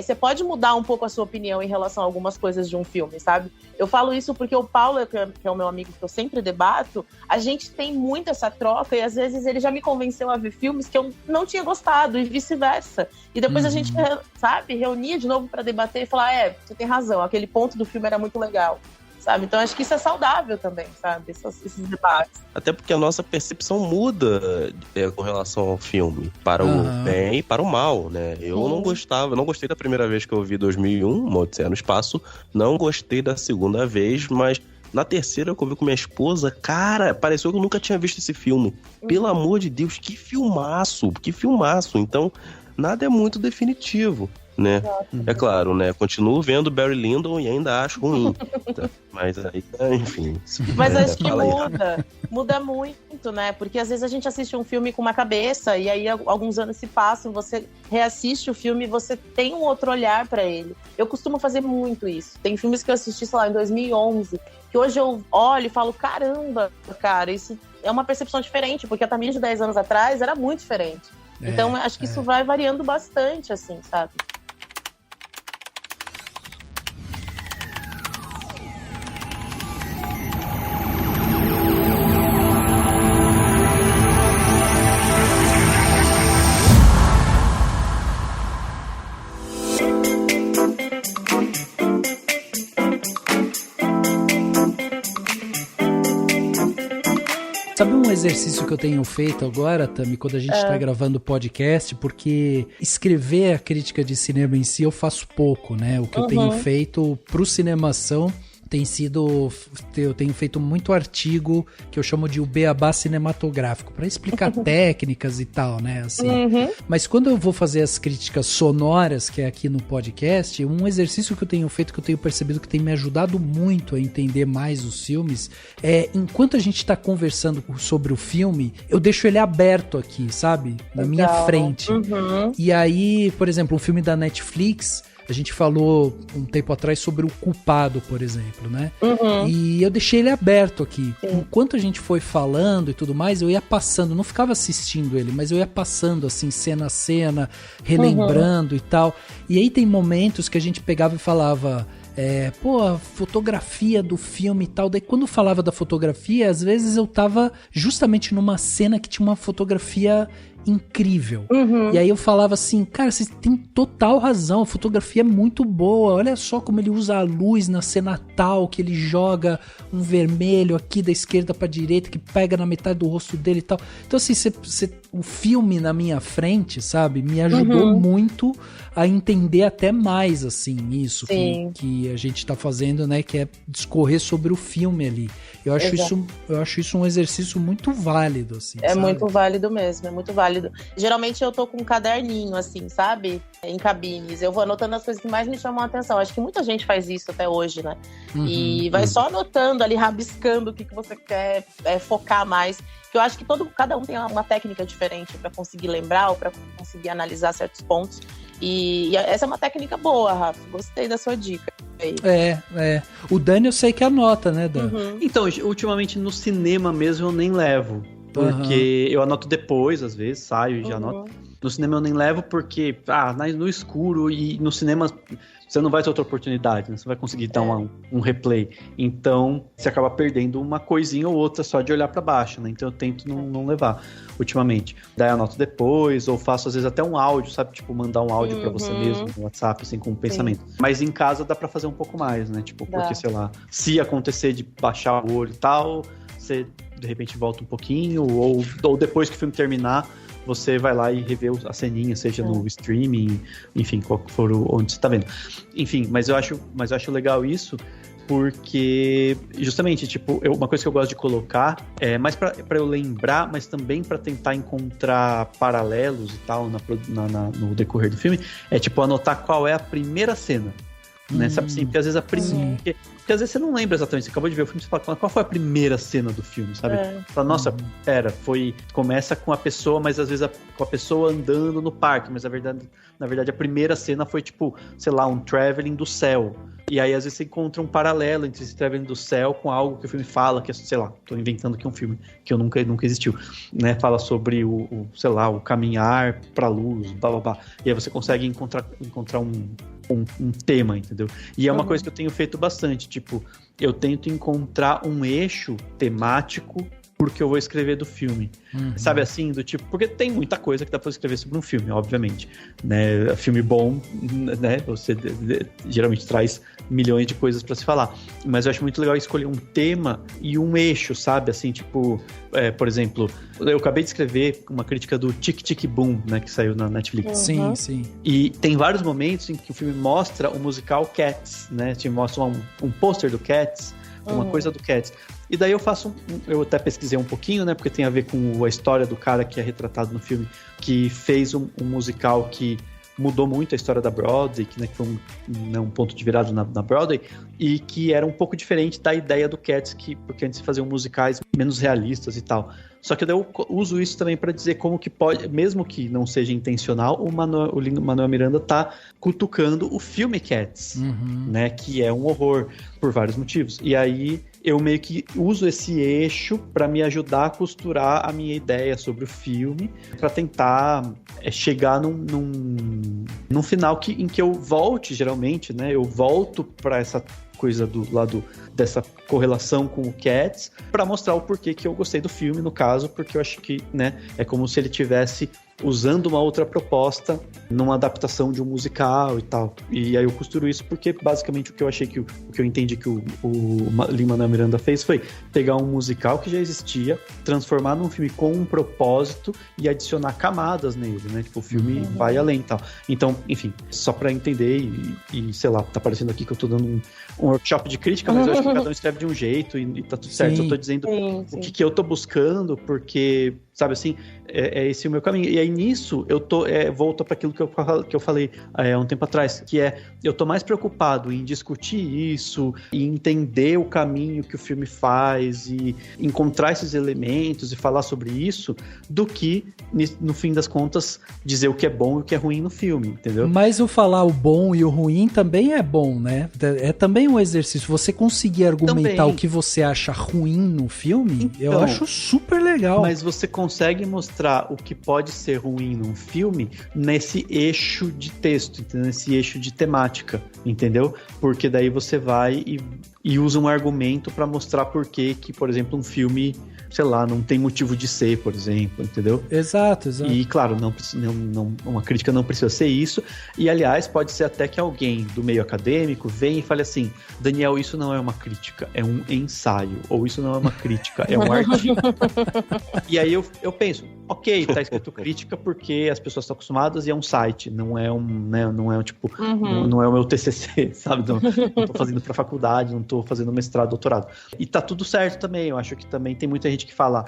Speaker 2: você pode mudar um pouco a sua opinião em relação a algumas coisas de um filme, sabe? Eu falo isso porque o Paulo, que é o meu amigo que eu sempre debato, a gente tem muito essa troca e às vezes ele já me convenceu a ver filmes que eu não tinha gostado e vice-versa. E depois a gente, sabe, reunia de novo pra debater e falar, você tem razão, aquele ponto do filme era muito legal. Sabe? Então acho que isso é saudável também, sabe? Esses debates.
Speaker 3: Até porque a nossa percepção muda com relação ao filme, para o bem e para o mal, né? Eu não gostei da primeira vez que eu vi 2001, Uma Odisseia no Espaço, não gostei da segunda vez, mas na terceira que eu vi com minha esposa, cara, pareceu que eu nunca tinha visto esse filme. Pelo amor de Deus, que filmaço! Então, nada é muito definitivo, né? É claro, né? Continuo vendo Barry Lyndon e ainda acho ruim. Mas aí, enfim.
Speaker 2: Mas acho que muda muito, né? Porque às vezes a gente assiste um filme com uma cabeça e aí alguns anos se passam, você reassiste o filme e você tem um outro olhar pra ele. Eu costumo fazer muito isso. Tem filmes que eu assisti, sei lá, em 2011, que hoje eu olho e falo, caramba, cara, isso é uma percepção diferente, porque a Tamires de 10 anos atrás era muito diferente. Então, acho que isso vai variando bastante, assim, sabe?
Speaker 1: Sabe um exercício que eu tenho feito agora, Tami, quando a gente tá gravando o podcast, porque escrever a crítica de cinema em si eu faço pouco, né? O que eu tenho feito pro Cinemação tem sido... Eu tenho feito muito artigo que eu chamo de o beabá cinematográfico, para explicar técnicas e tal, né? Assim. Mas quando eu vou fazer as críticas sonoras, que é aqui no podcast, um exercício que eu tenho feito, que eu tenho percebido que tem me ajudado muito a entender mais os filmes, é enquanto a gente tá conversando sobre o filme, eu deixo ele aberto aqui, sabe? Na minha frente. E aí, por exemplo, um filme da Netflix... A gente falou um tempo atrás sobre O Culpado, por exemplo, né? E eu deixei ele aberto aqui. Enquanto a gente foi falando e tudo mais, eu ia passando, não ficava assistindo ele, mas eu ia passando assim, cena a cena, relembrando e tal. E aí tem momentos que a gente pegava e falava... a fotografia do filme e tal. Daí quando falava da fotografia, às vezes eu tava justamente numa cena que tinha uma fotografia incrível. E aí eu falava assim, cara, você tem total razão, a fotografia é muito boa, olha só como ele usa a luz na cena tal, que ele joga um vermelho aqui da esquerda pra direita, que pega na metade do rosto dele e tal. Então assim, o filme na minha frente, sabe, me ajudou muito a entender até mais, assim, isso que a gente tá fazendo, né, que é discorrer sobre o filme ali. Eu acho isso um exercício muito válido, assim, sabe?
Speaker 2: Muito válido mesmo, é muito válido. Geralmente eu tô com um caderninho, assim, sabe? Em cabines. Eu vou anotando as coisas que mais me chamam a atenção. Acho que muita gente faz isso até hoje, né? E vai só anotando ali, rabiscando o que você quer focar mais. Que eu acho que cada um tem uma técnica diferente para conseguir lembrar ou para conseguir analisar certos pontos. E essa é uma técnica boa, Rafa. Gostei da sua dica.
Speaker 1: O Dani eu sei que anota, né, Dan?
Speaker 4: Então, ultimamente no cinema mesmo eu nem levo. Porque eu anoto depois, às vezes, saio e já anoto. No cinema eu nem levo porque, no escuro e no cinema você não vai ter outra oportunidade, né? Você vai conseguir dar um replay. Então, você acaba perdendo uma coisinha ou outra só de olhar pra baixo, né? Então eu tento não levar, ultimamente. Daí eu anoto depois, ou faço às vezes até um áudio, sabe? Tipo, mandar um áudio pra você mesmo no WhatsApp, assim, com um pensamento. Mas em casa dá pra fazer um pouco mais, né? Tipo, porque, sei lá, se acontecer de baixar o olho e tal, você de repente volta um pouquinho, ou depois que o filme terminar, você vai lá e revê a ceninha, seja no streaming, enfim, qual for onde você tá vendo. Enfim, mas eu acho legal isso, porque justamente, tipo, uma coisa que eu gosto de colocar é mais pra eu lembrar, mas também pra tentar encontrar paralelos e tal no decorrer do filme, é tipo anotar qual é a primeira cena. Né? Sabe assim? Porque às vezes porque às vezes você não lembra exatamente, você acabou de ver o filme, você fala, qual foi a primeira cena do filme, sabe? Você fala, nossa, começa com a pessoa, mas às vezes com a pessoa andando no parque, mas na verdade a primeira cena foi tipo, sei lá, um traveling do céu. E aí, às vezes, você encontra um paralelo entre Se Escreve do Céu com algo que o filme fala, que é, sei lá, tô inventando aqui um filme que nunca existiu, né? Fala sobre sei lá, o caminhar pra luz, blá, blá, blá. E aí você consegue encontrar um tema, entendeu? E é uma coisa que eu tenho feito bastante, tipo, eu tento encontrar um eixo temático porque eu vou escrever do filme. Sabe assim, do tipo, porque tem muita coisa que dá pra escrever sobre um filme, obviamente, né? Filme bom, né? Você geralmente traz milhões de coisas pra se falar, mas eu acho muito legal escolher um tema e um eixo, sabe? Assim, tipo, por exemplo, eu acabei de escrever uma crítica do Tic Tic Boom, né? Que saiu na Netflix.
Speaker 1: Sim, sim.
Speaker 4: E tem vários momentos em que o filme mostra o musical Cats, né? Te mostra um pôster do Cats, uma coisa do Cats. E daí eu até pesquisei um pouquinho, né? Porque tem a ver com a história do cara que é retratado no filme, que fez um musical que mudou muito a história da Broadway, que, né, que foi um ponto de virada na Broadway, e que era um pouco diferente da ideia do Cats, porque antes faziam musicais menos realistas e tal. Só que eu uso isso também para dizer como que pode, mesmo que não seja intencional, o Manuel Miranda tá cutucando o filme Cats, né, que é um horror por vários motivos. E aí eu meio que uso esse eixo para me ajudar a costurar a minha ideia sobre o filme, para tentar chegar num final em que eu volte, geralmente, né, eu volto para essa coisa do lado dessa correlação com o Cats, para mostrar o porquê que eu gostei do filme, no caso, porque eu acho que, né, é como se ele tivesse usando uma outra proposta numa adaptação de um musical e tal. E aí eu costuro isso porque basicamente o que eu achei o que eu entendi que o Lin-Manuel Miranda fez foi pegar um musical que já existia, transformar num filme com um propósito e adicionar camadas nele, né? Tipo, o filme vai além e tal. Então, enfim, só pra entender e sei lá, tá parecendo aqui que eu tô dando um workshop de crítica, mas eu acho que cada um escreve de um jeito e tá tudo certo. Eu tô dizendo o que eu tô buscando, porque, sabe assim, é esse o meu caminho. E aí nisso eu volto para aquilo que eu falei há um tempo atrás, que eu tô mais preocupado em discutir isso, e entender o caminho que o filme faz e encontrar esses elementos e falar sobre isso, do que, no fim das contas, dizer o que é bom e o que é ruim no filme, entendeu?
Speaker 1: Mas o falar o bom e o ruim também é bom, né? É também um exercício. Você conseguir argumentar o que você acha ruim no filme, então, eu acho super legal.
Speaker 4: Mas você consegue mostrar o que pode ser ruim num filme nesse eixo de texto, entendeu? Nesse eixo de temática, entendeu? Porque daí você vai e usa um argumento para mostrar por que, por exemplo, um filme, sei lá, não tem motivo de ser, por exemplo, entendeu?
Speaker 1: Exato.
Speaker 4: E, claro, uma crítica não precisa ser isso. E, aliás, pode ser até que alguém do meio acadêmico venha e fale assim: Daniel, isso não é uma crítica, é um ensaio. Ou isso não é uma crítica, é um artigo. E aí eu penso, ok, tá escrito crítica porque as pessoas estão acostumadas e é um site, não é não é o meu TCC, sabe? Não tô fazendo pra faculdade, não tô fazendo mestrado, doutorado. E tá tudo certo também. Eu acho que também tem muita gente que fala,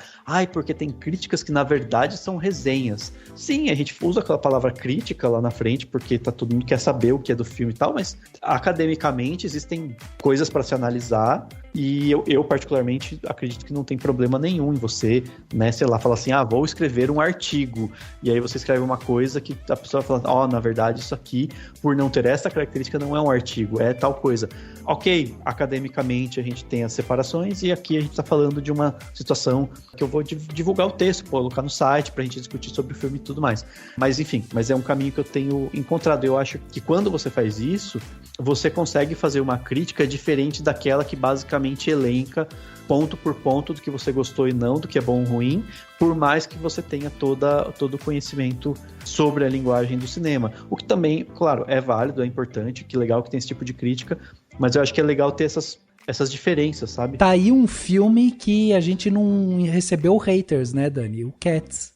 Speaker 4: porque tem críticas que na verdade são resenhas. Sim, a gente usa aquela palavra crítica lá na frente porque todo mundo quer saber o que é do filme e tal, mas academicamente existem coisas para se analisar. E eu particularmente acredito que não tem problema nenhum em você, né, sei lá, falar assim, vou escrever um artigo, e aí você escreve uma coisa que a pessoa fala, na verdade isso aqui, por não ter essa característica, não é um artigo, é tal coisa. Ok, academicamente a gente tem as separações, e aqui a gente tá falando de uma situação que eu vou divulgar o texto, colocar no site pra gente discutir sobre o filme e tudo mais. Mas enfim, é um caminho que eu tenho encontrado. Eu acho que quando você faz isso, você consegue fazer uma crítica diferente daquela que basicamente elenca ponto por ponto do que você gostou e não, do que é bom ou ruim, por mais que você tenha todo o conhecimento sobre a linguagem do cinema. O que também, claro, é válido, é importante, que legal que tem esse tipo de crítica, mas eu acho que é legal ter essas diferenças, sabe?
Speaker 1: Tá aí um filme que a gente não recebeu haters, né, Dani? O Cats.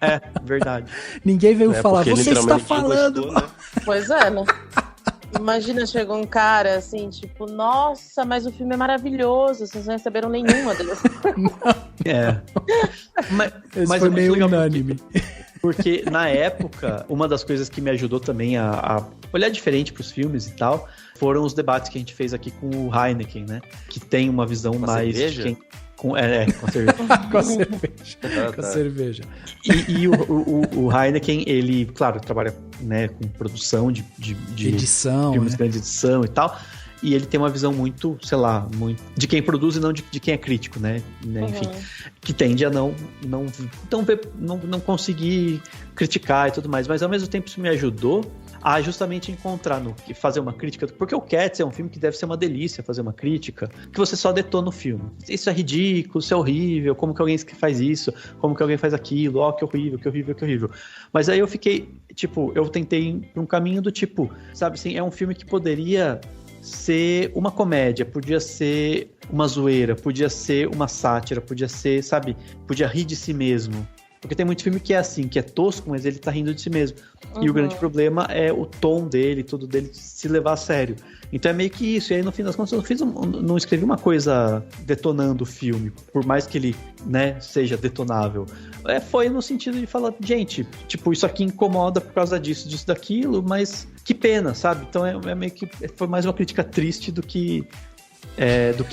Speaker 4: É, verdade.
Speaker 1: Ninguém veio falar, você está falando...
Speaker 3: Gostou, né?
Speaker 2: Pois é, né? Imagina, chegou um cara assim, tipo, nossa, mas o filme é maravilhoso, vocês não receberam nenhuma delas.
Speaker 1: Mas foi meio unânime.
Speaker 4: Porque na época, uma das coisas que me ajudou também a olhar diferente pros filmes e tal, foram os debates que a gente fez aqui com o Heineken, né? Que tem uma visão mais... Com cerveja.
Speaker 1: Com a cerveja. Com a cerveja.
Speaker 4: E o Heineken, ele, claro, trabalha, né, com produção de
Speaker 1: edição,
Speaker 4: filmes,
Speaker 1: né?
Speaker 4: grande edição e tal. E ele tem uma visão muito, sei lá, muito de quem produz e não de quem é crítico, né? Enfim, que tende a não conseguir criticar e tudo mais. Mas ao mesmo tempo isso me ajudou a justamente encontrar fazer uma crítica, porque o Cats é um filme que deve ser uma delícia fazer uma crítica, que você só detona o filme. Isso é ridículo, isso é horrível, como que alguém faz isso, como que alguém faz aquilo, que horrível, que horrível, que horrível. Mas aí eu fiquei, tipo, eu tentei ir pra um caminho do tipo, sabe assim, é um filme que poderia ser uma comédia, podia ser uma zoeira, podia ser uma sátira, podia ser, sabe, podia rir de si mesmo. Porque tem muito filme que é assim, que é tosco, mas ele tá rindo de si mesmo. E o grande problema é o tom dele, tudo dele se levar a sério. Então é meio que isso. E aí, no fim das contas, eu não escrevi uma coisa detonando o filme, por mais que ele, né, seja detonável. Foi no sentido de falar, gente, tipo, isso aqui incomoda por causa disso, daquilo, mas que pena, sabe? Então é meio que foi mais uma crítica triste do que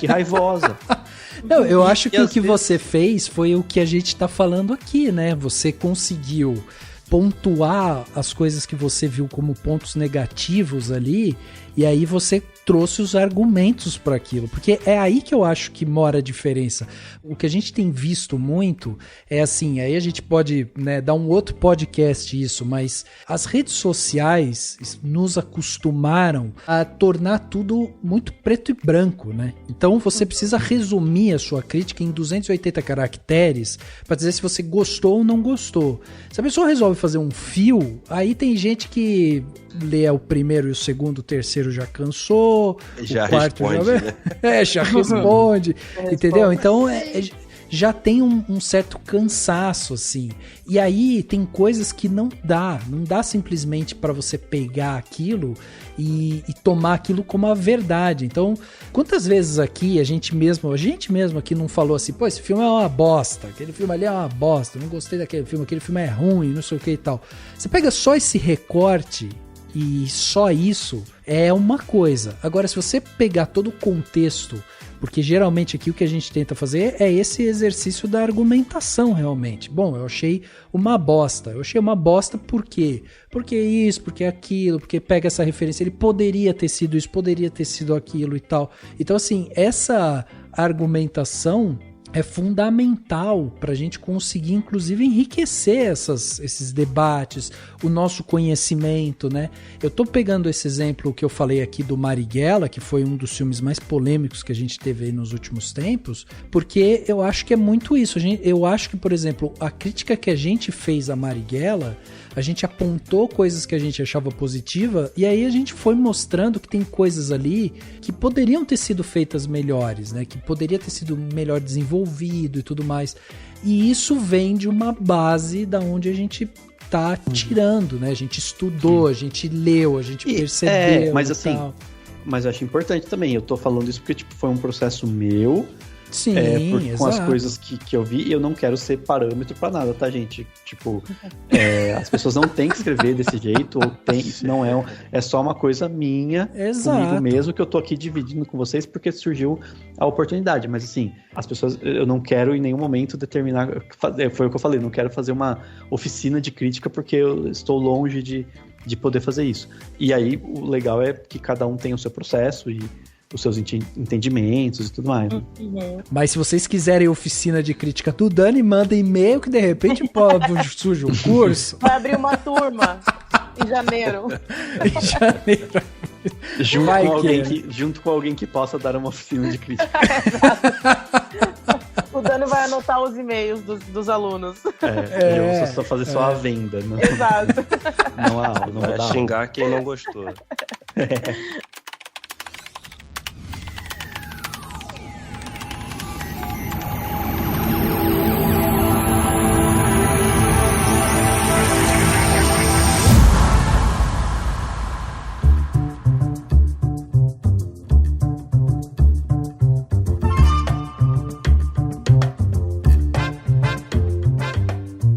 Speaker 4: raivosa.
Speaker 1: Não, eu acho que o que você fez foi o que a gente tá falando aqui, né? Você conseguiu pontuar as coisas que você viu como pontos negativos ali, e aí você trouxe os argumentos para aquilo, porque é aí que eu acho que mora a diferença. O que a gente tem visto muito é assim, aí a gente pode, né, dar um outro podcast isso, mas as redes sociais nos acostumaram a tornar tudo muito preto e branco, né? Então você precisa resumir a sua crítica em 280 caracteres para dizer se você gostou ou não gostou. Se a pessoa resolve fazer um fio, aí tem gente que lê o primeiro e o segundo, o terceiro já cansou,
Speaker 3: já
Speaker 1: o quarto
Speaker 3: responde,
Speaker 1: já responde, entendeu? Então já tem um certo cansaço, assim. E aí tem coisas que não dá simplesmente para você pegar aquilo e tomar aquilo como a verdade. Então, quantas vezes aqui a gente mesmo aqui não falou assim, pô, esse filme é uma bosta, aquele filme ali é uma bosta, não gostei daquele filme, aquele filme é ruim, não sei o que e tal. Você pega só esse recorte e só isso é uma coisa. Agora, se você pegar todo o contexto, porque geralmente aqui o que a gente tenta fazer é esse exercício da argumentação realmente. Bom, eu achei uma bosta. Eu achei uma bosta por quê? Porque isso, porque aquilo, porque pega essa referência. Ele poderia ter sido isso, poderia ter sido aquilo e tal. Então, assim, essa argumentação é fundamental para a gente conseguir, inclusive, enriquecer esses debates, o nosso conhecimento, né? Eu tô pegando esse exemplo que eu falei aqui do Marighella, que foi um dos filmes mais polêmicos que a gente teve aí nos últimos tempos, porque eu acho que é muito isso. Eu acho que, por exemplo, a crítica que a gente fez a Marighella, a gente apontou coisas que a gente achava positiva e aí a gente foi mostrando que tem coisas ali que poderiam ter sido feitas melhores, né? Que poderia ter sido melhor desenvolvido e tudo mais. E isso vem de uma base da onde a gente tá tirando, né? A gente estudou, a gente leu, a gente percebeu.
Speaker 4: Mas assim, mas eu acho importante também. Eu tô falando isso porque tipo, foi um processo meu.
Speaker 1: Sim,
Speaker 4: com as coisas que eu vi, e eu não quero ser parâmetro pra nada, tá, gente? Tipo, as pessoas não têm que escrever desse jeito, ou isso não é só uma coisa minha, comigo mesmo, que eu tô aqui dividindo com vocês, porque surgiu a oportunidade. Mas assim, as pessoas, eu não quero em nenhum momento determinar, foi o que eu falei, não quero fazer uma oficina de crítica, porque eu estou longe de poder fazer isso. E aí, o legal é que cada um tem o seu processo e os seus entendimentos e tudo mais. Né?
Speaker 1: Mas se vocês quiserem oficina de crítica do Dani, manda e-mail que de repente surge um curso.
Speaker 2: Vai abrir uma turma em janeiro.
Speaker 4: Junto com alguém que possa dar uma oficina de crítica.
Speaker 2: O Dani vai anotar os e-mails dos alunos.
Speaker 4: Eu só fazer só a venda. Né?
Speaker 2: Exato.
Speaker 4: Não há aula, não vai dar
Speaker 3: xingar
Speaker 4: aula.
Speaker 3: Quem não gostou.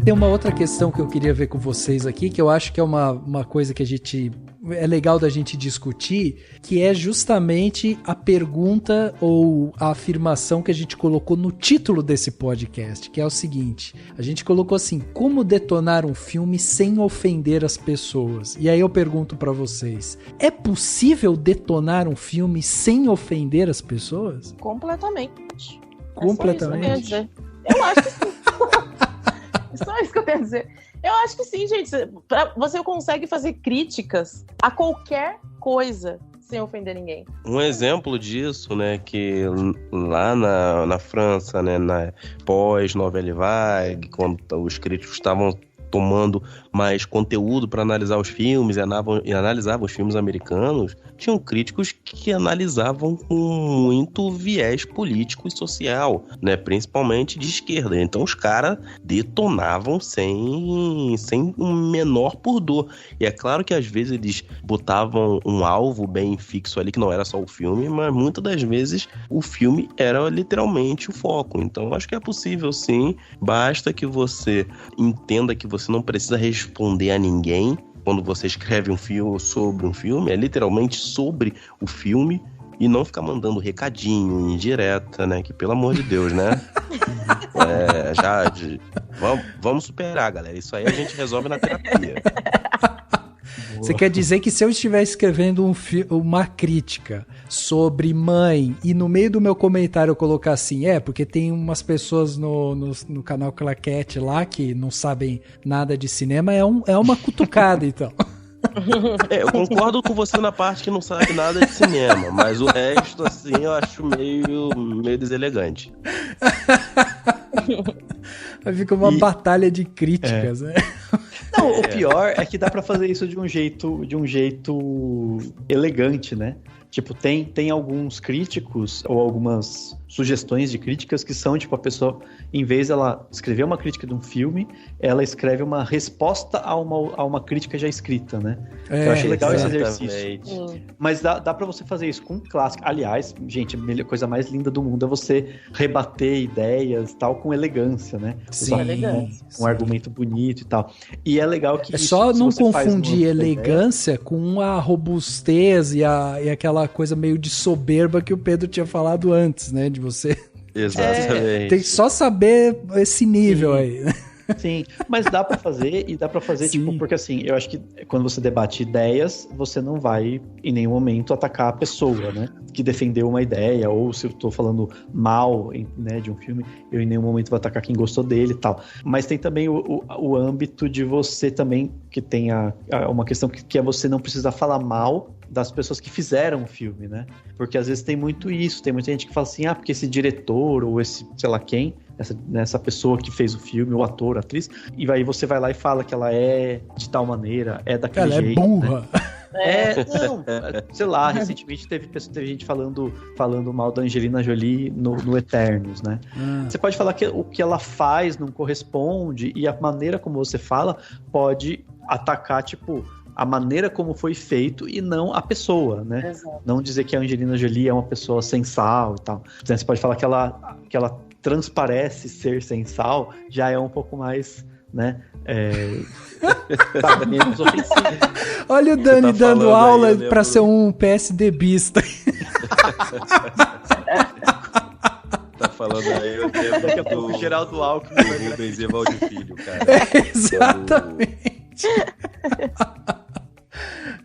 Speaker 1: Tem uma outra questão que eu queria ver com vocês aqui, que eu acho que é uma coisa que é legal da gente discutir, que é justamente a pergunta ou a afirmação que a gente colocou no título desse podcast, que é o seguinte: a gente colocou assim: como detonar um filme sem ofender as pessoas? E aí eu pergunto pra vocês, é possível detonar um filme sem ofender as pessoas?
Speaker 2: Completamente.
Speaker 1: Completamente?
Speaker 2: É só isso que eu tenho a dizer. Eu acho que sim. Só isso que eu tenho a dizer. Eu acho que sim, gente. Você consegue fazer críticas a qualquer coisa sem ofender ninguém.
Speaker 3: Um exemplo disso, né, que lá na França, né, na pós-Nouvelle Vague, quando os críticos estavam tomando mais conteúdo para analisar os filmes e analisavam os filmes americanos, tinham críticos que analisavam com muito viés político e social, né, principalmente de esquerda. Então os caras detonavam sem um menor pudor. E é claro que às vezes eles botavam um alvo bem fixo ali, que não era só o filme, mas muitas das vezes o filme era literalmente o foco. Então acho que é possível sim, basta que você entenda que você não precisa responder a ninguém quando você escreve um filme sobre um filme, é literalmente sobre o filme, e não ficar mandando recadinho, indireta, né? Que pelo amor de Deus, né? Vamos superar, galera. Isso aí a gente resolve na terapia.
Speaker 1: Você quer dizer que se eu estiver escrevendo uma crítica sobre Mãe e no meio do meu comentário eu colocar assim, porque tem umas pessoas no canal Claquete lá que não sabem nada de cinema, é uma cutucada, então.
Speaker 3: Eu concordo com você na parte que não sabe nada de cinema, mas o resto, assim, eu acho meio deselegante.
Speaker 1: Aí fica uma batalha de críticas, né?
Speaker 4: Não, o pior é que dá pra fazer isso de um jeito elegante, né? Tipo, tem alguns críticos ou algumas sugestões de críticas que são, tipo, a pessoa, em vez de ela escrever uma crítica de um filme, ela escreve uma resposta a uma crítica já escrita, né? Eu achei legal esse exercício. Mas dá pra você fazer isso com um clássico. Aliás, gente, a coisa mais linda do mundo é você rebater ideias tal com elegância, né?
Speaker 1: Sim.
Speaker 4: Um argumento bonito e tal. E é legal que
Speaker 1: só não confundir elegância com a robustez e aquela coisa meio de soberba que o Pedro tinha falado antes, né? De você...
Speaker 3: Exatamente.
Speaker 1: Tem que só saber esse nível aí.
Speaker 4: Sim, mas dá pra fazer, tipo, porque assim, eu acho que quando você debate ideias, você não vai em nenhum momento atacar a pessoa, né, que defendeu uma ideia, ou se eu tô falando mal, né, de um filme, eu em nenhum momento vou atacar quem gostou dele e tal. Mas tem também o âmbito de você também, que tem uma questão que é você não precisar falar mal das pessoas que fizeram o filme, né, porque às vezes tem muito isso, tem muita gente que fala assim, porque esse diretor, ou esse, sei lá quem, essa pessoa que fez o filme, o ator, a atriz, e aí você vai lá e fala que ela é de tal maneira, é daquele jeito.
Speaker 1: Ela é burra.
Speaker 4: Né? Não, sei lá, recentemente teve gente falando mal da Angelina Jolie no Eternos, né? Você pode falar que o que ela faz não corresponde, e a maneira como você fala pode atacar, tipo, a maneira como foi feito e não a pessoa, né? Exato. Não dizer que a Angelina Jolie é uma pessoa sem sal e tal. Então, você pode falar que ela transparece ser sem sal, já é um pouco mais, né? Tá menos ofensivo.
Speaker 1: Olha o Dani dando aula pra ser um PSDBista.
Speaker 3: Tá falando aí, eu lembro
Speaker 4: daqui a pouco o Geraldo Alckmin
Speaker 3: do Rubens Evaldo Filho, cara.
Speaker 1: Exatamente.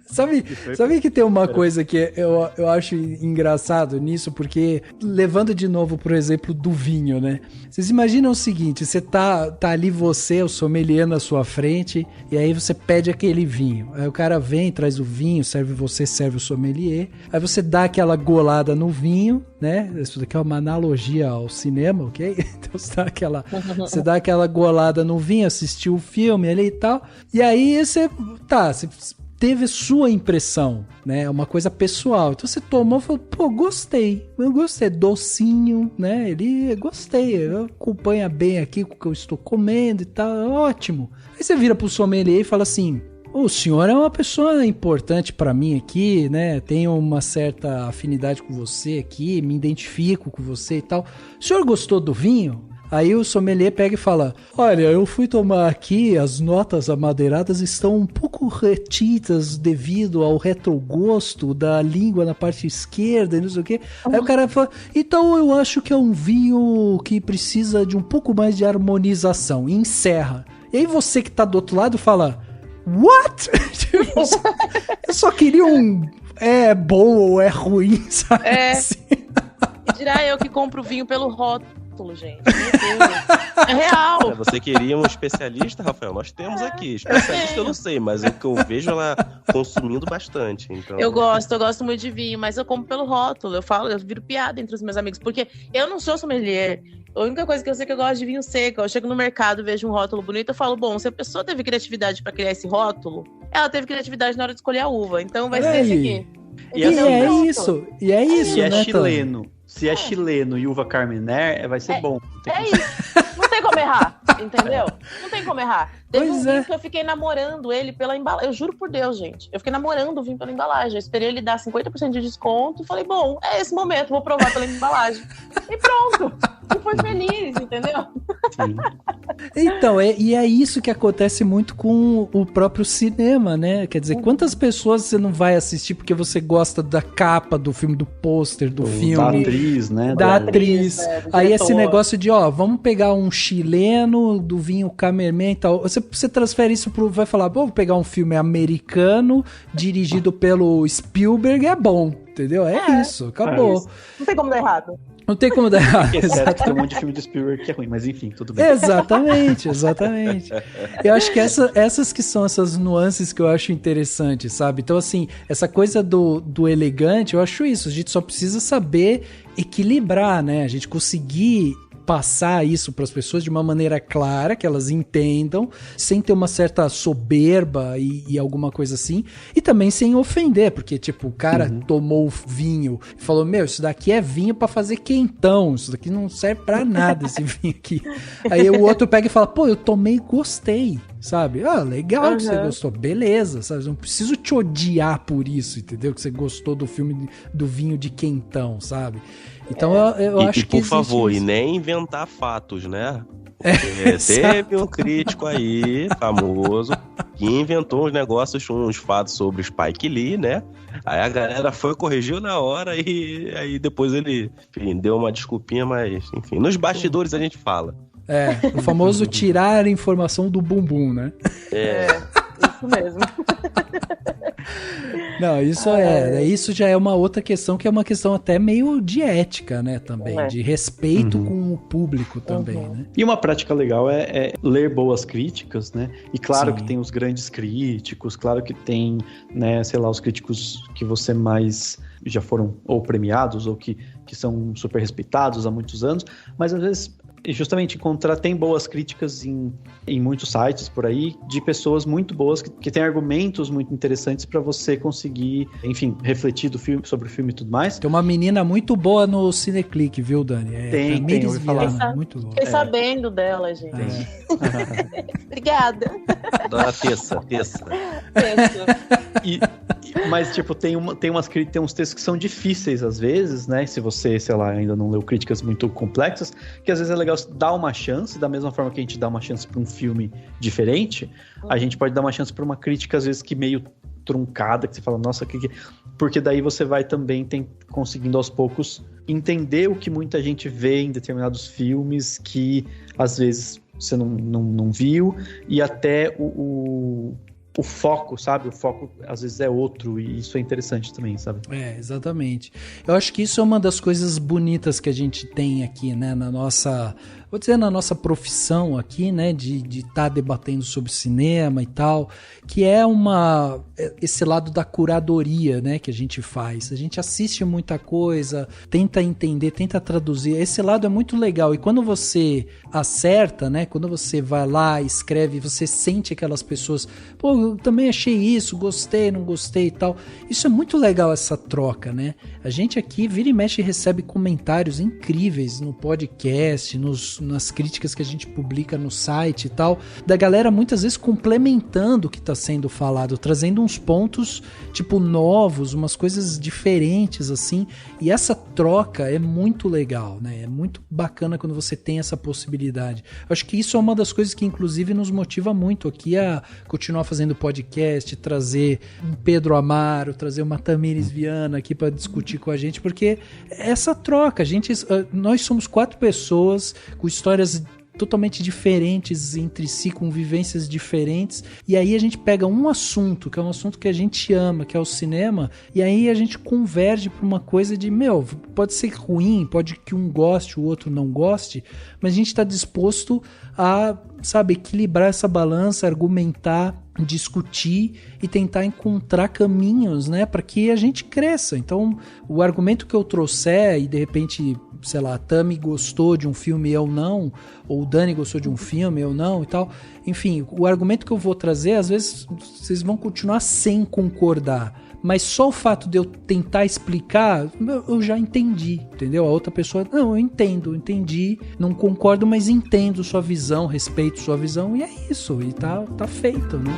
Speaker 1: Sabe que tem uma coisa que eu acho engraçado nisso, porque levando de novo pro exemplo do vinho, né? Vocês imaginam o seguinte, você tá ali você, o sommelier na sua frente, e aí você pede aquele vinho. Aí o cara vem, traz o vinho, serve você, serve o sommelier. Aí você dá aquela golada no vinho, né? Isso daqui é uma analogia ao cinema, ok? Então você dá aquela golada no vinho, assistiu o filme ali e tal, e aí você teve sua impressão, né? Uma coisa pessoal. Então você tomou e falou, gostei. Eu gostei. Docinho, né? Gostei. Acompanha bem aqui com o que eu estou comendo e tal. Ótimo. Aí você vira pro sommelier e fala assim, o senhor é uma pessoa importante pra mim aqui, né? Tenho uma certa afinidade com você aqui, me identifico com você e tal. O senhor gostou do vinho? Aí o sommelier pega e fala, olha, eu fui tomar aqui, as notas amadeiradas estão um pouco retidas devido ao retrogosto da língua na parte esquerda e não sei o quê. Aí o cara fala, então eu acho que é um vinho que precisa de um pouco mais de harmonização. E encerra. E aí você que tá do outro lado fala, what? Eu só queria um é bom ou é ruim, sabe? Assim.
Speaker 2: E dirá eu que compro vinho pelo rótulo, gente. Meu Deus. É real.
Speaker 3: Você queria um especialista, Rafael? Nós temos aqui. Especialista eu não sei, mas o que eu vejo ela consumindo bastante. Então... Eu
Speaker 2: gosto muito de vinho, mas eu compro pelo rótulo. Eu viro piada entre os meus amigos, porque eu não sou sommelier. A única coisa que eu sei é que eu gosto de vinho seco. Eu chego no mercado, vejo um rótulo bonito, eu falo, bom, se a pessoa teve criatividade pra criar esse rótulo, ela teve criatividade na hora de escolher a uva. Então vai ser esse aqui.
Speaker 1: E é isso, né,
Speaker 4: é chileno. Se é chileno e uva Carmener, vai ser bom.
Speaker 2: Isso. Não tem como errar, entendeu? Não tem como errar. Teve um vinho que eu fiquei namorando ele pela embalagem. Eu juro por Deus, gente. Eu fiquei namorando o vinho pela embalagem. Eu esperei ele dar 50% de desconto. Falei, bom, é esse momento, vou provar pela embalagem. E pronto. E foi feliz, entendeu?
Speaker 4: Sim.
Speaker 1: Então, e é isso que acontece muito com o próprio cinema, né? Quer dizer, quantas pessoas você não vai assistir porque você gosta da capa do filme, do pôster do filme?
Speaker 4: Da atriz, né?
Speaker 1: Da atriz. Aí esse negócio de, vamos pegar um chileno do vinho Camerman e tal. Você transfere isso vai falar, vou pegar um filme americano dirigido pelo Spielberg, é bom, entendeu? É isso, acabou.
Speaker 2: Isso. Não tem como dar errado.
Speaker 1: Não tem como dar errado.
Speaker 4: Exceto que tem um monte de filme de Spielberg que é ruim, mas enfim, tudo bem.
Speaker 1: Exatamente. Eu acho que essas que são essas nuances que eu acho interessantes, sabe? Então, assim, essa coisa do elegante, eu acho isso. A gente só precisa saber equilibrar, né? A gente conseguir passar isso para as pessoas de uma maneira clara, que elas entendam, sem ter uma certa soberba e alguma coisa assim, e também sem ofender, porque tipo, o cara tomou o vinho e falou, isso daqui é vinho para fazer quentão, isso daqui não serve para nada, esse vinho aqui. Aí o outro pega e fala, eu tomei e gostei, sabe? Legal que você gostou, beleza, sabe? Não preciso te odiar por isso, entendeu? Que você gostou do filme, do vinho de quentão, sabe? Então eu acho que
Speaker 3: por favor, isso. E nem inventar fatos, né? Porque teve um crítico aí, famoso, que inventou uns fatos sobre Spike Lee, né? Aí a galera foi, corrigiu na hora e aí depois ele, enfim, deu uma desculpinha, mas, enfim, nos bastidores a gente fala.
Speaker 1: O famoso tirar a informação do bumbum, né?
Speaker 2: Isso mesmo.
Speaker 1: Não, isso já é uma outra questão, que é uma questão até meio de ética, né, também, de respeito com o público também, né?
Speaker 4: E uma prática legal é ler boas críticas, né? E claro que tem os grandes críticos, claro que tem, né, sei lá, os críticos que você mais já foram ou premiados ou que são super respeitados há muitos anos, mas às vezes justamente tem boas críticas em muitos sites por aí, de pessoas muito boas que têm argumentos muito interessantes para você conseguir, enfim, refletir sobre o filme e tudo mais.
Speaker 1: Tem uma menina muito boa no Cineclick, viu, Dani?
Speaker 4: Tem, ouvi falar.
Speaker 1: Muito boa.
Speaker 2: Fiquei sabendo dela, gente. Obrigada.
Speaker 3: Dona Tessa.
Speaker 4: Mas, tipo, tem uns textos que são difíceis às vezes, né? Se você, sei lá, ainda não leu críticas muito complexas, que às vezes é legal dar uma chance, da mesma forma que a gente dá uma chance para um filme diferente, a gente pode dar uma chance para uma crítica, às vezes, que meio truncada, que você fala, nossa, porque daí você vai também conseguindo aos poucos entender o que muita gente vê em determinados filmes que, às vezes, você não viu, e até o foco, sabe? O foco às vezes é outro e isso é interessante também, sabe?
Speaker 1: Exatamente. Eu acho que isso é uma das coisas bonitas que a gente tem aqui, né? Na nossa profissão aqui, né? De estar debatendo sobre cinema e tal, que é esse lado da curadoria, né? Que a gente faz. A gente assiste muita coisa, tenta entender, tenta traduzir. Esse lado é muito legal. E quando você acerta, né? Quando você vai lá, escreve, você sente aquelas pessoas, eu também achei isso, gostei, não gostei e tal. Isso é muito legal, essa troca, né? A gente aqui, vira e mexe, recebe comentários incríveis no podcast, nos nas críticas que a gente publica no site e tal, da galera muitas vezes complementando o que tá sendo falado, trazendo uns pontos, tipo, novos, umas coisas diferentes, assim, e essa troca é muito legal, né? É muito bacana quando você tem essa possibilidade. Eu acho que isso é uma das coisas que, inclusive, nos motiva muito aqui a continuar fazendo podcast, trazer um Pedro Amaro, trazer uma Tamires Viana aqui para discutir com a gente, porque essa troca, nós somos 4 pessoas com histórias totalmente diferentes entre si, com vivências diferentes, e aí a gente pega um assunto, que é um assunto que a gente ama, que é o cinema, e aí a gente converge para uma coisa de, pode ser ruim, pode que um goste, o outro não goste, mas a gente está disposto a, equilibrar essa balança, argumentar, discutir e tentar encontrar caminhos, né, para que a gente cresça. Então, o argumento que eu trouxer e de repente, sei lá, a Tami gostou de um filme e eu não, ou o Dani gostou de um filme e eu não e tal, enfim, o argumento que eu vou trazer, às vezes vocês vão continuar sem concordar, mas só o fato de eu tentar explicar, eu já entendi, entendeu? A outra pessoa, não, eu entendi, não concordo, mas entendo sua visão, respeito sua visão, e é isso, e tá feito, né?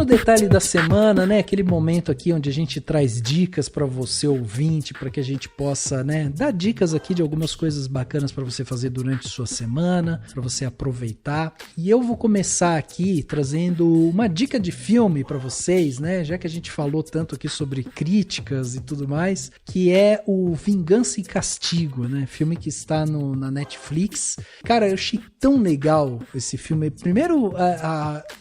Speaker 1: Detalhe da semana, né? Aquele momento aqui onde a gente traz dicas para você ouvinte, para que a gente possa, né, dar dicas aqui de algumas coisas bacanas para você fazer durante sua semana, para você aproveitar. E eu vou começar aqui trazendo uma dica de filme para vocês, né? Já que a gente falou tanto aqui sobre críticas e tudo mais, que é o Vingança e Castigo, né? Filme que está na Netflix. Cara, eu achei tão legal esse filme. Primeiro,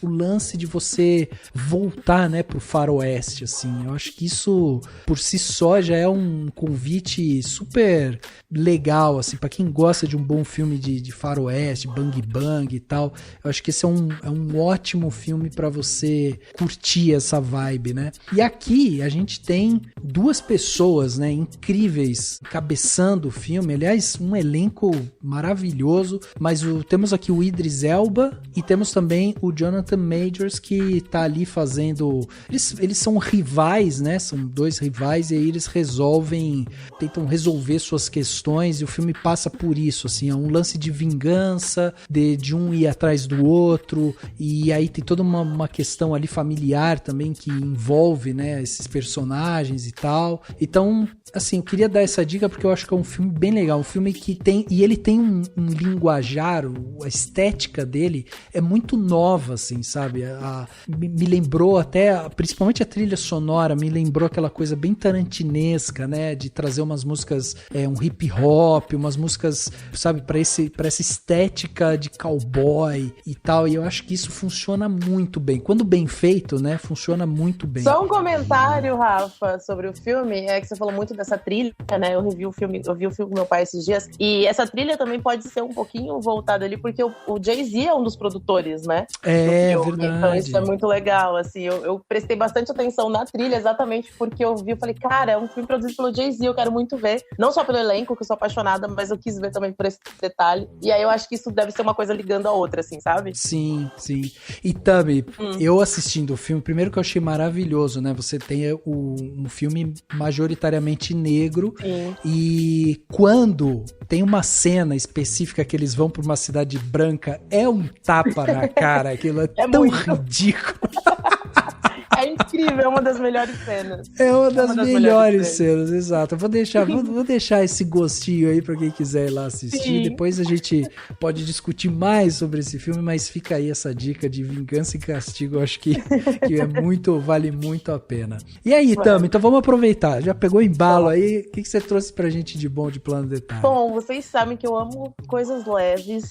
Speaker 1: o lance de você voltar, né, pro faroeste, assim, eu acho que isso por si só já é um convite super legal, assim, pra quem gosta de um bom filme de faroeste, bang bang e tal, eu acho que esse é um ótimo filme pra você curtir essa vibe, né, e aqui a gente tem 2 pessoas, né, incríveis, cabeçando o filme, aliás, um elenco maravilhoso, mas temos aqui o Idris Elba e temos também o Jonathan Majors, que tá ali fazendo... Eles são rivais, né? São 2 rivais, e aí eles tentam resolver suas questões, e o filme passa por isso, assim, é um lance de vingança, de um ir atrás do outro, e aí tem toda uma questão ali familiar também que envolve, né, esses personagens e tal. Então, assim, eu queria dar essa dica porque eu acho que é um filme bem legal, um filme que tem... E ele tem um linguajar, a estética dele é muito nova, assim, sabe? Me lembrou até, principalmente a trilha sonora, me lembrou aquela coisa bem tarantinesca, né, de trazer umas músicas, um hip hop, umas músicas, sabe, pra essa estética de cowboy e tal, e eu acho que isso funciona muito bem, quando bem feito, né, funciona muito bem.
Speaker 2: Só um comentário, Rafa, sobre o filme, é que você falou muito dessa trilha, né, eu vi o filme com meu pai esses dias, e essa trilha também pode ser um pouquinho voltada ali, porque o Jay-Z é um dos produtores, né?
Speaker 1: É, verdade.
Speaker 2: Então isso é muito legal, assim, eu prestei bastante atenção na trilha, exatamente porque eu falei, cara, é um filme produzido pelo Jay-Z, eu quero muito ver, não só pelo elenco, que eu sou apaixonada, mas eu quis ver também por esse detalhe, e aí eu acho que isso deve ser uma coisa ligando a outra, assim, sabe?
Speaker 1: Sim, sim. E Tami, eu assistindo o filme, primeiro que eu achei maravilhoso, né, você tem um filme majoritariamente negro, sim. E quando tem uma cena específica que eles vão pra uma cidade branca, é um tapa na cara, aquilo é tão muito ridículo.
Speaker 2: É incrível, é uma das melhores cenas.
Speaker 1: É uma das melhores cenas, exato. Eu vou deixar esse gostinho aí pra quem quiser ir lá assistir. Sim. Depois a gente pode discutir mais sobre esse filme, mas fica aí essa dica de Vingança e Castigo. Eu acho que vale muito a pena. E aí, Tami, então vamos aproveitar. Já pegou embalo aí? O que você trouxe pra gente de bom de Plano Detalhe?
Speaker 2: Bom, vocês sabem que eu amo coisas leves,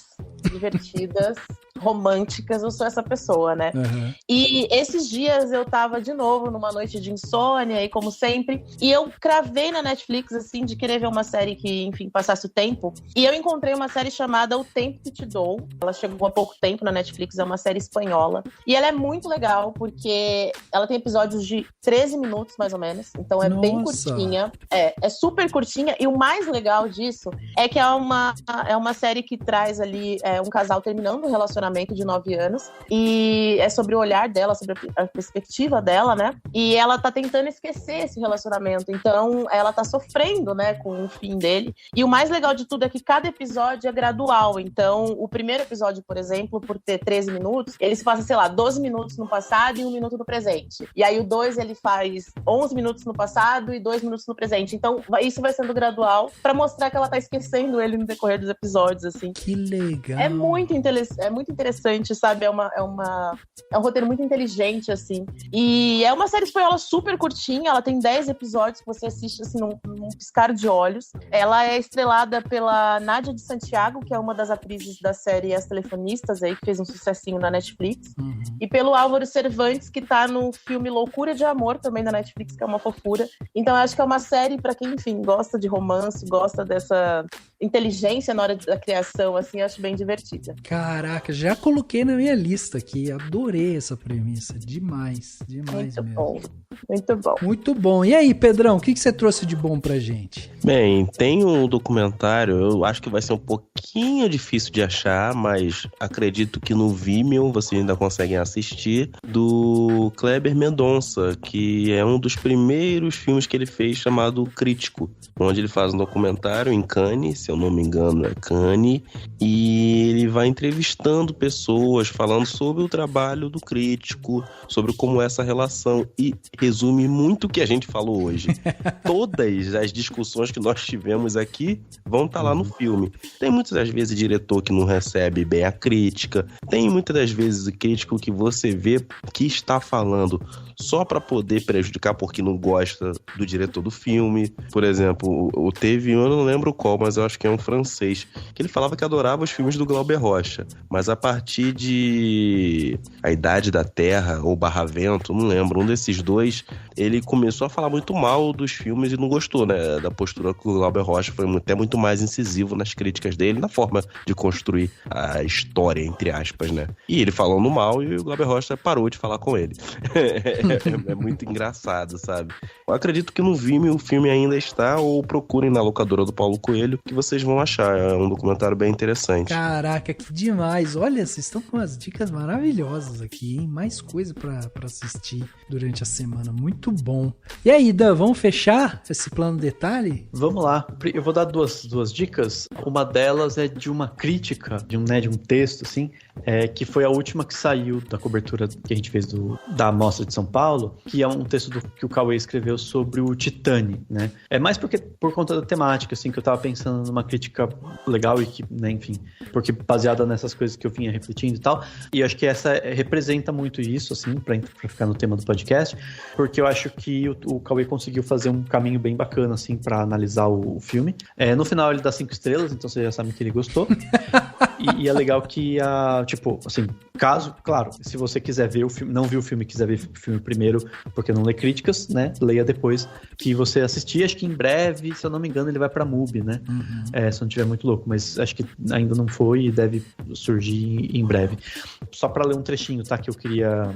Speaker 2: divertidas. românticas, eu sou essa pessoa, né?
Speaker 1: Uhum.
Speaker 2: E esses dias eu tava de novo numa noite de insônia, e como sempre, e eu cravei na Netflix, assim, de querer ver uma série que, enfim, passasse o tempo, e eu encontrei uma série chamada O Tempo que Te Dou. Ela chegou há pouco tempo na Netflix, é uma série espanhola, e ela é muito legal, porque ela tem episódios de 13 minutos, mais ou menos, então é bem curtinha, é super curtinha, e o mais legal disso é que é uma série que traz ali um casal terminando um relacionamento de 9 anos, e é sobre o olhar dela, sobre a perspectiva dela, né? E ela tá tentando esquecer esse relacionamento, então ela tá sofrendo, né, com o fim dele. E o mais legal de tudo é que cada episódio é gradual, então o primeiro episódio, por exemplo, por ter 13 minutos, ele se passa, sei lá, 12 minutos no passado e 1 minuto no presente. E aí o 2, ele faz 11 minutos no passado e 2 minutos no presente. Então isso vai sendo gradual pra mostrar que ela tá esquecendo ele no decorrer dos episódios, assim.
Speaker 1: Que legal!
Speaker 2: É muito interessante, sabe? É um roteiro muito inteligente, assim. E é uma série espanhola super curtinha, ela tem 10 episódios que você assiste, assim, num piscar de olhos. Ela é estrelada pela Nádia de Santiago, que é uma das atrizes da série As Telefonistas, aí, que fez um sucessinho na Netflix.
Speaker 1: Uhum.
Speaker 2: E pelo Álvaro Cervantes, que tá no filme Loucura de Amor, também da Netflix, que é uma fofura. Então eu acho que é uma série pra quem, enfim, gosta de romance, gosta dessa inteligência na hora da criação, assim, eu acho bem divertida.
Speaker 1: Caraca, já coloquei na minha lista aqui, adorei essa premissa, demais
Speaker 2: Muito
Speaker 1: mesmo.
Speaker 2: bom, muito bom.
Speaker 1: Muito bom. E aí, Pedrão, o que você trouxe de bom pra gente?
Speaker 3: Bem, tem um documentário, eu acho que vai ser um pouquinho difícil de achar, mas acredito que no Vimeo vocês ainda conseguem assistir, do Kleber Mendonça, que é um dos primeiros filmes que ele fez chamado Crítico, onde ele faz um documentário em Cannes, se eu não me engano é Cannes, e ele vai entrevistando pessoas, falando sobre o trabalho do crítico, sobre como é essa relação, e resume muito o que a gente falou hoje. Todas as discussões que nós tivemos aqui vão estar lá no filme. Tem muitas das vezes diretor que não recebe bem a crítica, tem muitas das vezes crítico que você vê que está falando só para poder prejudicar porque não gosta do diretor do filme. Por exemplo, teve um, eu não lembro qual, mas eu acho que é um francês, que ele falava que adorava os filmes do Glauber Rocha, mas a partir de A Idade da Terra ou Barravento, não lembro, um desses dois, ele começou a falar muito mal dos filmes e não gostou, né, da postura que o Glauber Rocha foi até muito mais incisivo nas críticas dele, na forma de construir a história, entre aspas, né. E ele falando mal e o Glauber Rocha parou de falar com ele. É muito engraçado, sabe? Eu acredito que no Vimeo o filme ainda está, ou procurem na locadora do Paulo Coelho, que vocês vão achar. É um documentário bem interessante.
Speaker 1: Caraca, que demais! Olha, vocês estão com umas dicas maravilhosas aqui, hein? Mais coisa pra assistir durante a semana. Muito bom. E aí, Dan, vamos fechar esse plano detalhe?
Speaker 4: Vamos lá. Eu vou dar duas dicas. Uma delas é de uma crítica, de um texto, assim, que foi a última que saiu da cobertura que a gente fez da Mostra de São Paulo, que é um texto que o Cauê escreveu sobre o Titane, né? É mais por conta da temática, assim, que eu tava pensando numa crítica legal e que, né, enfim, porque baseada nessas coisas que eu vinha refletindo e tal, e eu acho que essa representa muito isso, assim, pra ficar no tema do podcast, porque eu acho que o Cauê conseguiu fazer um caminho bem bacana, assim, pra analisar o filme. No final ele dá 5 estrelas, então você já sabe que ele gostou. E é legal que, tipo, assim, claro, se você quiser ver o filme, não viu o filme, quiser ver o filme primeiro, porque não lê críticas, né, leia depois que você assistir. Acho que em breve, se eu não me engano, ele vai pra MUBI, né, se não tiver muito louco, mas acho que ainda não foi e deve surgir em breve. Só pra ler um trechinho, tá, que eu queria...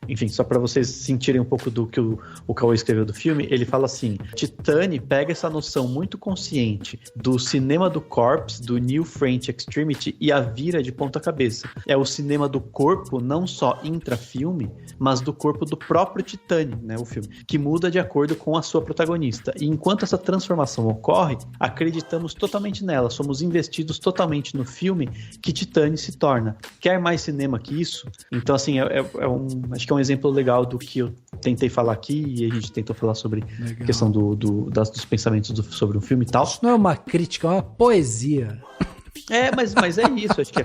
Speaker 4: Enfim, só pra vocês sentirem um pouco do que o Cauê escreveu do filme, ele fala assim: Titane pega essa noção muito consciente do cinema do corpse, do New French Extremity, e a vira de ponta cabeça. É o cinema do corpo, não só intrafilme, mas do corpo do próprio Titane, né, o filme, que muda de acordo com a sua protagonista. E enquanto essa transformação ocorre, acreditamos totalmente nela, somos investidos totalmente no filme que Titane se torna. Quer mais cinema que isso? Então, assim, acho que é um exemplo legal do que eu tentei falar aqui, e a gente tentou falar sobre a questão dos pensamentos sobre o filme e tal.
Speaker 1: Isso não é uma crítica, é uma poesia.
Speaker 4: Mas é isso. Acho que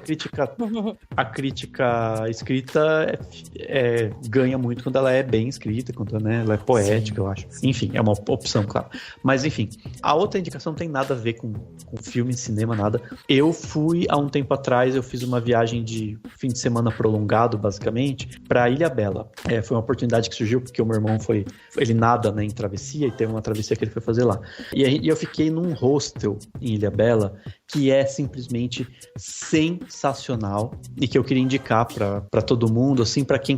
Speaker 4: a crítica escrita ganha muito quando ela é bem escrita, quando, né, ela é poética, eu acho. Enfim, é uma opção, claro. Mas, enfim, a outra indicação não tem nada a ver com filme, cinema, nada. Eu fui, há um tempo atrás, eu fiz uma viagem de fim de semana prolongado, basicamente, para Ilhabela. Foi uma oportunidade que surgiu porque o meu irmão ele nada, né, em travessia, e teve uma travessia que ele foi fazer lá. E eu fiquei num hostel em Ilhabela que é simplesmente sensacional e que eu queria indicar para todo mundo, assim, para quem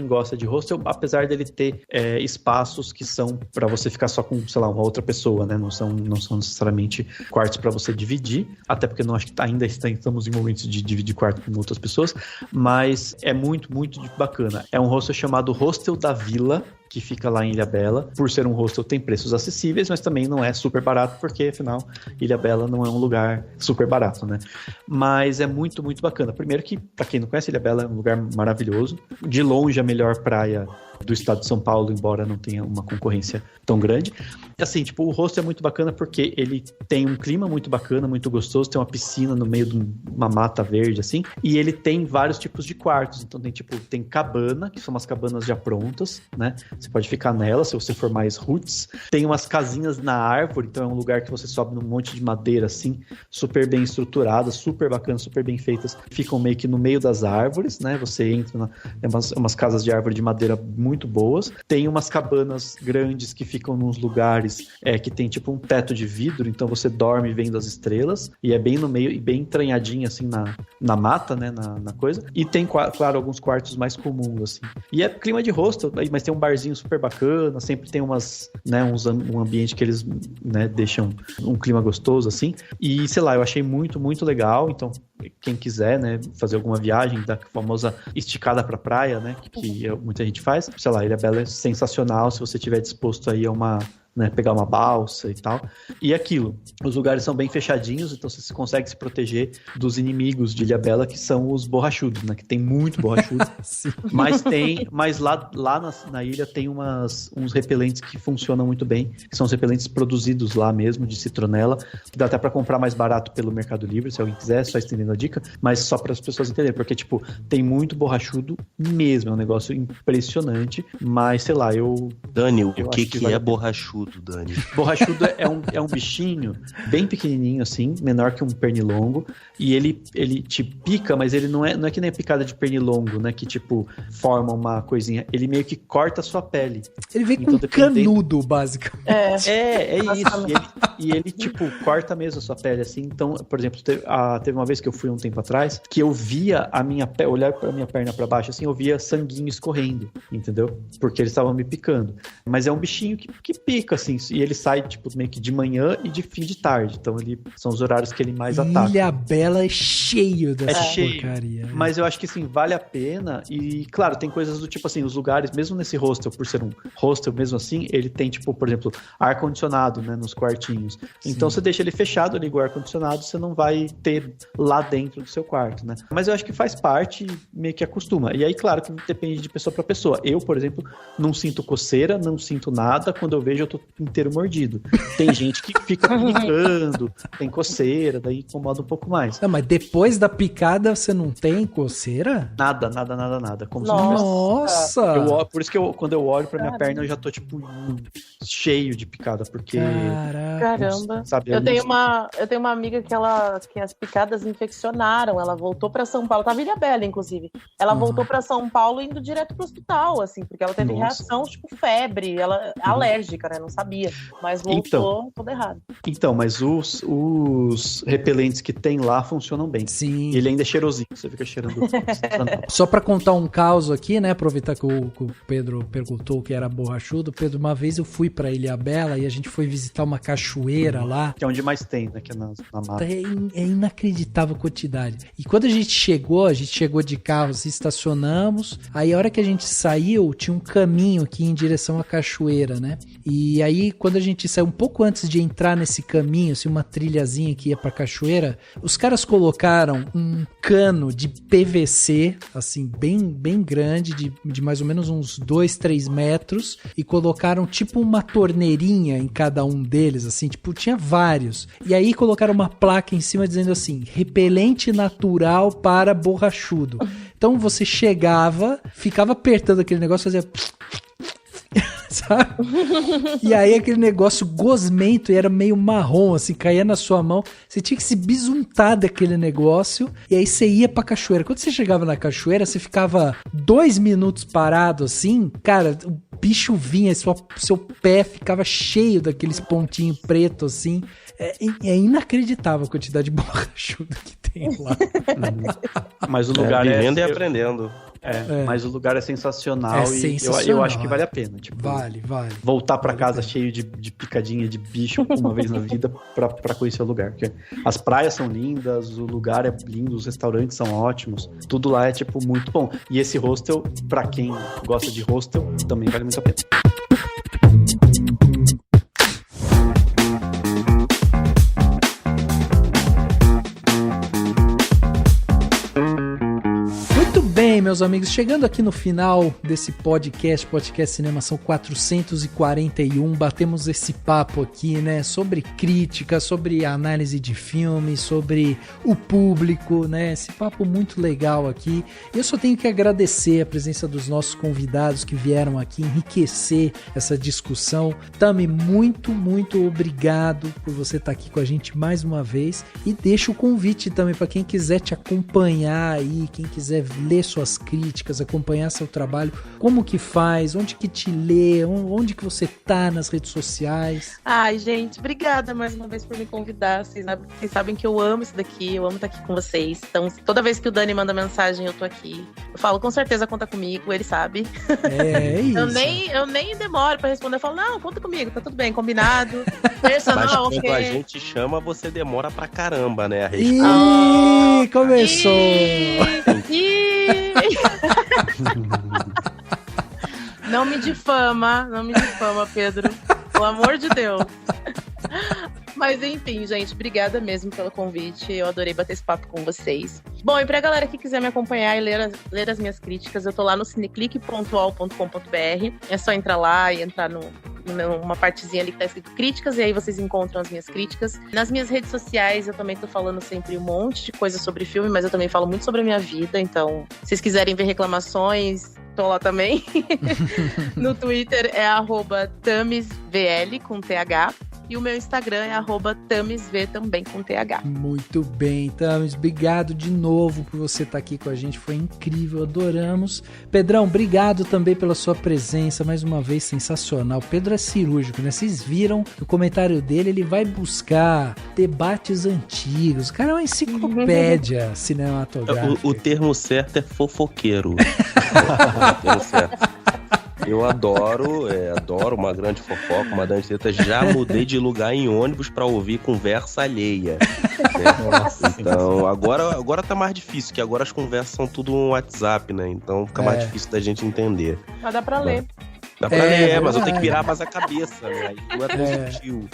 Speaker 4: gosta de hostel, apesar dele ter espaços que são para você ficar só com, sei lá, uma outra pessoa, né? Não são necessariamente quartos para você dividir, até porque não acho que ainda estamos em momentos de dividir quarto com outras pessoas, mas é muito, muito bacana. É um hostel chamado Hostel da Vila, que fica lá em Ilhabela. Por ser um hostel, tem preços acessíveis, mas também não é super barato, porque, afinal, Ilhabela não é um lugar super barato, né? Mas é muito, muito bacana. Primeiro que, pra quem não conhece, Ilhabela é um lugar maravilhoso. De longe, a melhor praia do estado de São Paulo, embora não tenha uma concorrência tão grande. Assim, tipo, o hostel é muito bacana porque ele tem um clima muito bacana, muito gostoso, tem uma piscina no meio de uma mata verde, assim, e ele tem vários tipos de quartos. Então tem cabana, que são umas cabanas já prontas, né? Você pode ficar nela, se você for mais roots. Tem umas casinhas na árvore, então é um lugar que você sobe num monte de madeira, assim, super bem estruturadas, super bacanas, super bem feitas. Ficam meio que no meio das árvores, né? Você entra umas casas de árvore de madeira muito boas. Tem umas cabanas grandes que ficam nos lugares que tem tipo um teto de vidro, então você dorme vendo as estrelas, e é bem no meio e bem entranhadinho, assim, na mata, né? Na coisa. E tem, claro, alguns quartos mais comuns, assim. E é clima de hostel, mas tem um barzinho super bacana, sempre tem um ambiente que eles, né, deixam um clima gostoso, assim. E, sei lá, eu achei muito, muito legal. Então, quem quiser, né, fazer alguma viagem da famosa esticada pra praia, né, que muita gente faz, sei lá, Ilhabela é sensacional se você estiver disposto aí a pegar uma balsa e tal. E aquilo, os lugares são bem fechadinhos, então você consegue se proteger dos inimigos de Ilhabela, que são os borrachudos, né? Que tem muito borrachudo. mas lá na ilha tem uns repelentes que funcionam muito bem, que são os repelentes produzidos lá mesmo, de citronela, que dá até pra comprar mais barato pelo Mercado Livre, se alguém quiser, só estendendo a dica, mas só para as pessoas entenderem, porque, tipo, tem muito borrachudo mesmo, é um negócio impressionante, mas, sei lá,
Speaker 3: Dani, o que é borrachudo, Dani?
Speaker 4: Borrachudo é um bichinho bem pequenininho, assim, menor que um pernilongo, e ele te pica, mas ele não é que nem a picada de pernilongo, né, que, tipo, forma uma coisinha, ele meio que corta a sua pele.
Speaker 1: Ele vem com um canudo, basicamente.
Speaker 4: É isso, e ele, tipo, corta mesmo a sua pele, assim. Então, por exemplo, teve uma vez que eu fui um tempo atrás, que eu via olhar pra minha perna pra baixo, assim, eu via sanguinho escorrendo, entendeu? Porque eles estavam me picando. Mas é um bichinho que pica, assim, e ele sai, tipo, meio que de manhã e de fim de tarde. Então, são os horários que ele mais ataca.
Speaker 1: Ilhabela é cheio dessa porcaria.
Speaker 4: Mas eu acho que, assim, vale a pena. E, claro, tem coisas do tipo, assim, os lugares, mesmo nesse hostel, por ser um hostel mesmo assim, ele tem, tipo, por exemplo, ar-condicionado, né, nos quartinhos. Sim. Então, você deixa ele fechado, liga o ar-condicionado, você não vai ter lá dentro do seu quarto, né? Mas eu acho que faz parte, meio que acostuma. E aí, claro, que depende de pessoa para pessoa. Eu, por exemplo, não sinto coceira, não sinto nada. Quando eu vejo, eu tô inteiro mordido. Tem gente que fica picando, tem coceira, daí incomoda um pouco mais.
Speaker 1: Não, mas depois da picada você não tem coceira?
Speaker 4: Nada. Como
Speaker 1: Nossa!
Speaker 4: Por isso que quando eu olho pra minha perna, eu já tô, tipo, cheio de picada, porque...
Speaker 2: Caramba.
Speaker 4: Sabe,
Speaker 2: eu tenho uma amiga que as picadas infeccionaram, ela voltou pra São Paulo, tava em Ilhabela, inclusive. Ela voltou pra São Paulo indo direto pro hospital, assim, porque ela teve reação, tipo, febre, ela alérgica, né, não sabia, mas voltou tudo errado.
Speaker 4: Então, mas os repelentes que tem lá funcionam bem.
Speaker 1: Sim.
Speaker 4: Ele ainda é cheirosinho, você fica cheirando.
Speaker 1: Só pra contar um caos aqui, né, aproveitar que o Pedro perguntou o que era borrachudo. Pedro, uma vez eu fui pra Ilhabela e a gente foi visitar uma cachoeira lá.
Speaker 4: Que é onde mais tem, né, que é na mata.
Speaker 1: É inacreditável a quantidade. E quando a gente chegou de carro, estacionamos, aí a hora que a gente saiu, tinha um caminho aqui em direção à cachoeira, né? E aí, quando a gente saiu, um pouco antes de entrar nesse caminho, assim, uma trilhazinha que ia pra cachoeira, os caras colocaram um cano de PVC, assim, bem grande, de mais ou menos uns 2-3 metros, e colocaram tipo uma torneirinha em cada um deles, assim, tipo, tinha vários. E aí colocaram uma placa em cima dizendo assim, repelente natural para borrachudo. Então você chegava, ficava apertando aquele negócio, fazia... sabe? E aí aquele negócio gosmento e era meio marrom, assim, caía na sua mão. Você tinha que se bisuntar daquele negócio e aí você ia pra cachoeira. Quando você chegava na cachoeira, você ficava 2 minutos parado, assim, cara, o bicho vinha, seu pé ficava cheio daqueles pontinhos pretos, assim. É inacreditável a quantidade de borrachudo que tem lá.
Speaker 4: Mas o lugar
Speaker 3: vivendo e aprendendo.
Speaker 4: Mas o lugar é sensacional,
Speaker 1: sensacional.
Speaker 4: E eu acho que vale a pena. Tipo,
Speaker 1: vale.
Speaker 4: Voltar pra casa cheio de picadinha de bicho uma vez na vida pra conhecer o lugar. Porque as praias são lindas, o lugar é lindo, os restaurantes são ótimos. Tudo lá é, tipo, muito bom. E esse hostel, pra quem gosta de hostel, também vale muito a pena.
Speaker 1: Bem, meus amigos, chegando aqui no final desse podcast Cinemação 441, batemos esse papo aqui, né, sobre crítica, sobre análise de filmes, sobre o público, né, esse papo muito legal aqui. Eu só tenho que agradecer a presença dos nossos convidados que vieram aqui enriquecer essa discussão. Tami, muito obrigado por você estar aqui com a gente mais uma vez e deixa o convite também para quem quiser te acompanhar aí, quem quiser ler suas críticas, acompanhar seu trabalho, como que faz, onde que te lê, onde que você tá nas redes sociais.
Speaker 2: Ai, gente, obrigada mais uma vez por me convidar. Vocês sabem que eu amo isso daqui, eu amo estar aqui com vocês. Então, toda vez que o Dani manda mensagem, eu tô aqui. Eu falo, com certeza conta comigo, ele sabe.
Speaker 1: É isso.
Speaker 2: Eu nem demoro pra responder, eu falo, não, conta comigo, tá tudo bem, combinado.
Speaker 3: Mas quando a gente chama, você demora pra caramba, né? A
Speaker 1: Ih, começou!
Speaker 2: Não me difama, Pedro. Pelo amor de Deus. Mas enfim, gente, obrigada mesmo pelo convite. Eu adorei bater esse papo com vocês. Bom, e pra galera que quiser me acompanhar e ler as minhas críticas, eu tô lá no cineclick.ol.com.br. É só entrar lá e entrar numa partezinha ali que tá escrito críticas, e aí vocês encontram as minhas críticas. Nas minhas redes sociais eu também tô falando sempre um monte de coisa sobre filme, mas eu também falo muito sobre a minha vida, então se vocês quiserem ver reclamações, tô lá também. No Twitter é @tamisvl com TH. E o meu Instagram é @tamisv também com TH.
Speaker 1: Muito bem, Tamis, obrigado de novo por você estar aqui com a gente, foi incrível, adoramos. Pedrão, obrigado também pela sua presença, mais uma vez sensacional. Pedro é cirúrgico, né? Vocês viram no comentário dele, ele vai buscar debates antigos. O cara é uma enciclopédia cinematográfica.
Speaker 3: O termo certo é fofoqueiro. O termo certo. Eu adoro uma grande fofoca, uma grande treta. Já mudei de lugar em ônibus pra ouvir conversa alheia. Né? Então, agora tá mais difícil, que agora as conversas são tudo no WhatsApp, né? Então fica mais difícil da gente entender.
Speaker 2: Mas dá pra ler.
Speaker 3: Dá pra ler, mas eu tenho que virar mais a cabeça, né? Aí não é tão sutil.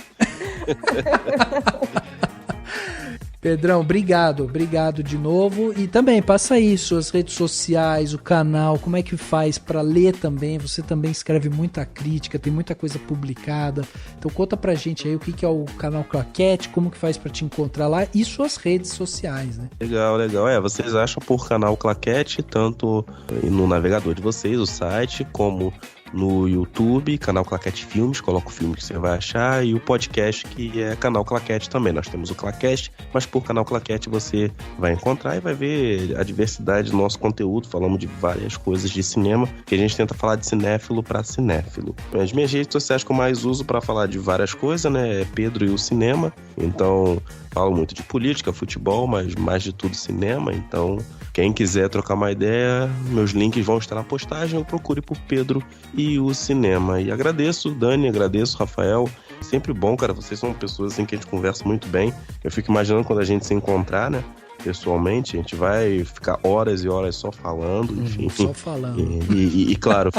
Speaker 1: Pedrão, obrigado de novo. E também, passa aí suas redes sociais, o canal, como é que faz pra ler também. Você também escreve muita crítica, tem muita coisa publicada. Então conta pra gente aí o que é o canal Claquete, como que faz pra te encontrar lá e suas redes sociais, né?
Speaker 3: Legal. Vocês acham por canal Claquete, tanto no navegador de vocês, o site, como no YouTube, canal Claquete Filmes, coloca o filme que você vai achar, e o podcast que é canal Claquete também. Nós temos o Claquete, mas por canal Claquete você vai encontrar e vai ver a diversidade do nosso conteúdo. Falamos de várias coisas de cinema, que a gente tenta falar de cinéfilo para cinéfilo. As minhas redes sociais que eu mais uso para falar de várias coisas, né, é Pedro e o Cinema. Então, falo muito de política, futebol, mas mais de tudo cinema. Então, quem quiser trocar uma ideia, meus links vão estar na postagem, ou procure por Pedro e o Cinema. E agradeço, Dani, agradeço, Rafael. Sempre bom, cara, vocês são pessoas assim que a gente conversa muito bem. Eu fico imaginando quando a gente se encontrar, né? pessoalmente, a gente vai ficar horas e horas só falando, enfim.
Speaker 1: Só falando.
Speaker 3: E claro,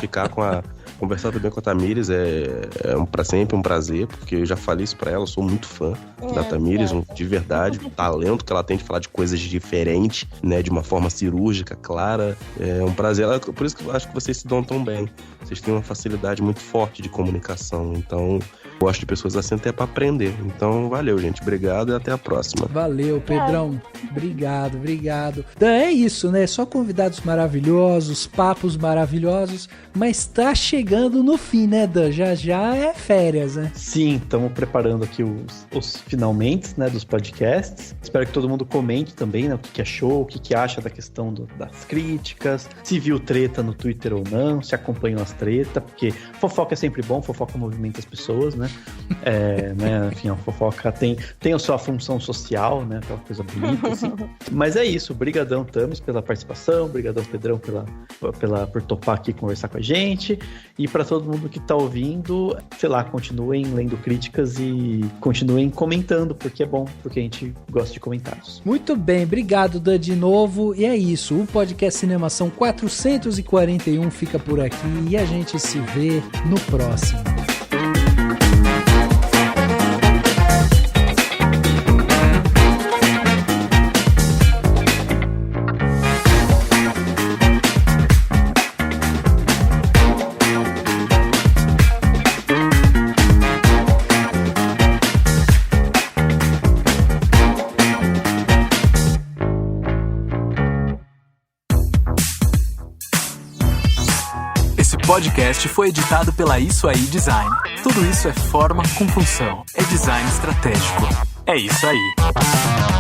Speaker 3: conversar também com a Tamires é sempre um prazer, porque eu já falei isso pra ela, eu sou muito fã da Tamires, de verdade, o talento que ela tem de falar de coisas diferentes, né, de uma forma cirúrgica, clara, é um prazer. Por isso que eu acho que vocês se dão tão bem, vocês têm uma facilidade muito forte de comunicação, então gosto de pessoas assim até pra aprender. Então, valeu, gente, obrigado e até a próxima.
Speaker 1: Valeu, Pedrão, obrigado. Dan, é isso, né, só convidados maravilhosos, papos maravilhosos, mas tá chegando no fim, né, Dan? Já é férias, né?
Speaker 4: Sim, estamos preparando aqui os finalmente, né, dos podcasts. Espero que todo mundo comente também, né, o que achou, o que acha da questão das críticas, se viu treta no Twitter ou não, se acompanham as tretas, porque fofoca é sempre bom, fofoca movimenta as pessoas, né? Né, enfim, a fofoca tem a sua função social, né, aquela coisa bonita, assim. Mas é isso, brigadão, Tamis, pela participação, brigadão, Pedrão, por topar aqui conversar com a gente, e para todo mundo que tá ouvindo, sei lá, continuem lendo críticas e continuem comentando, porque é bom, porque a gente gosta de comentários.
Speaker 1: Muito bem, obrigado, Dan, de novo, e é isso, o podcast Cinemação 441 fica por aqui e a gente se vê no próximo.
Speaker 5: O podcast foi editado pela Isso Aí Design. Tudo isso é forma com função. É design estratégico. É isso aí.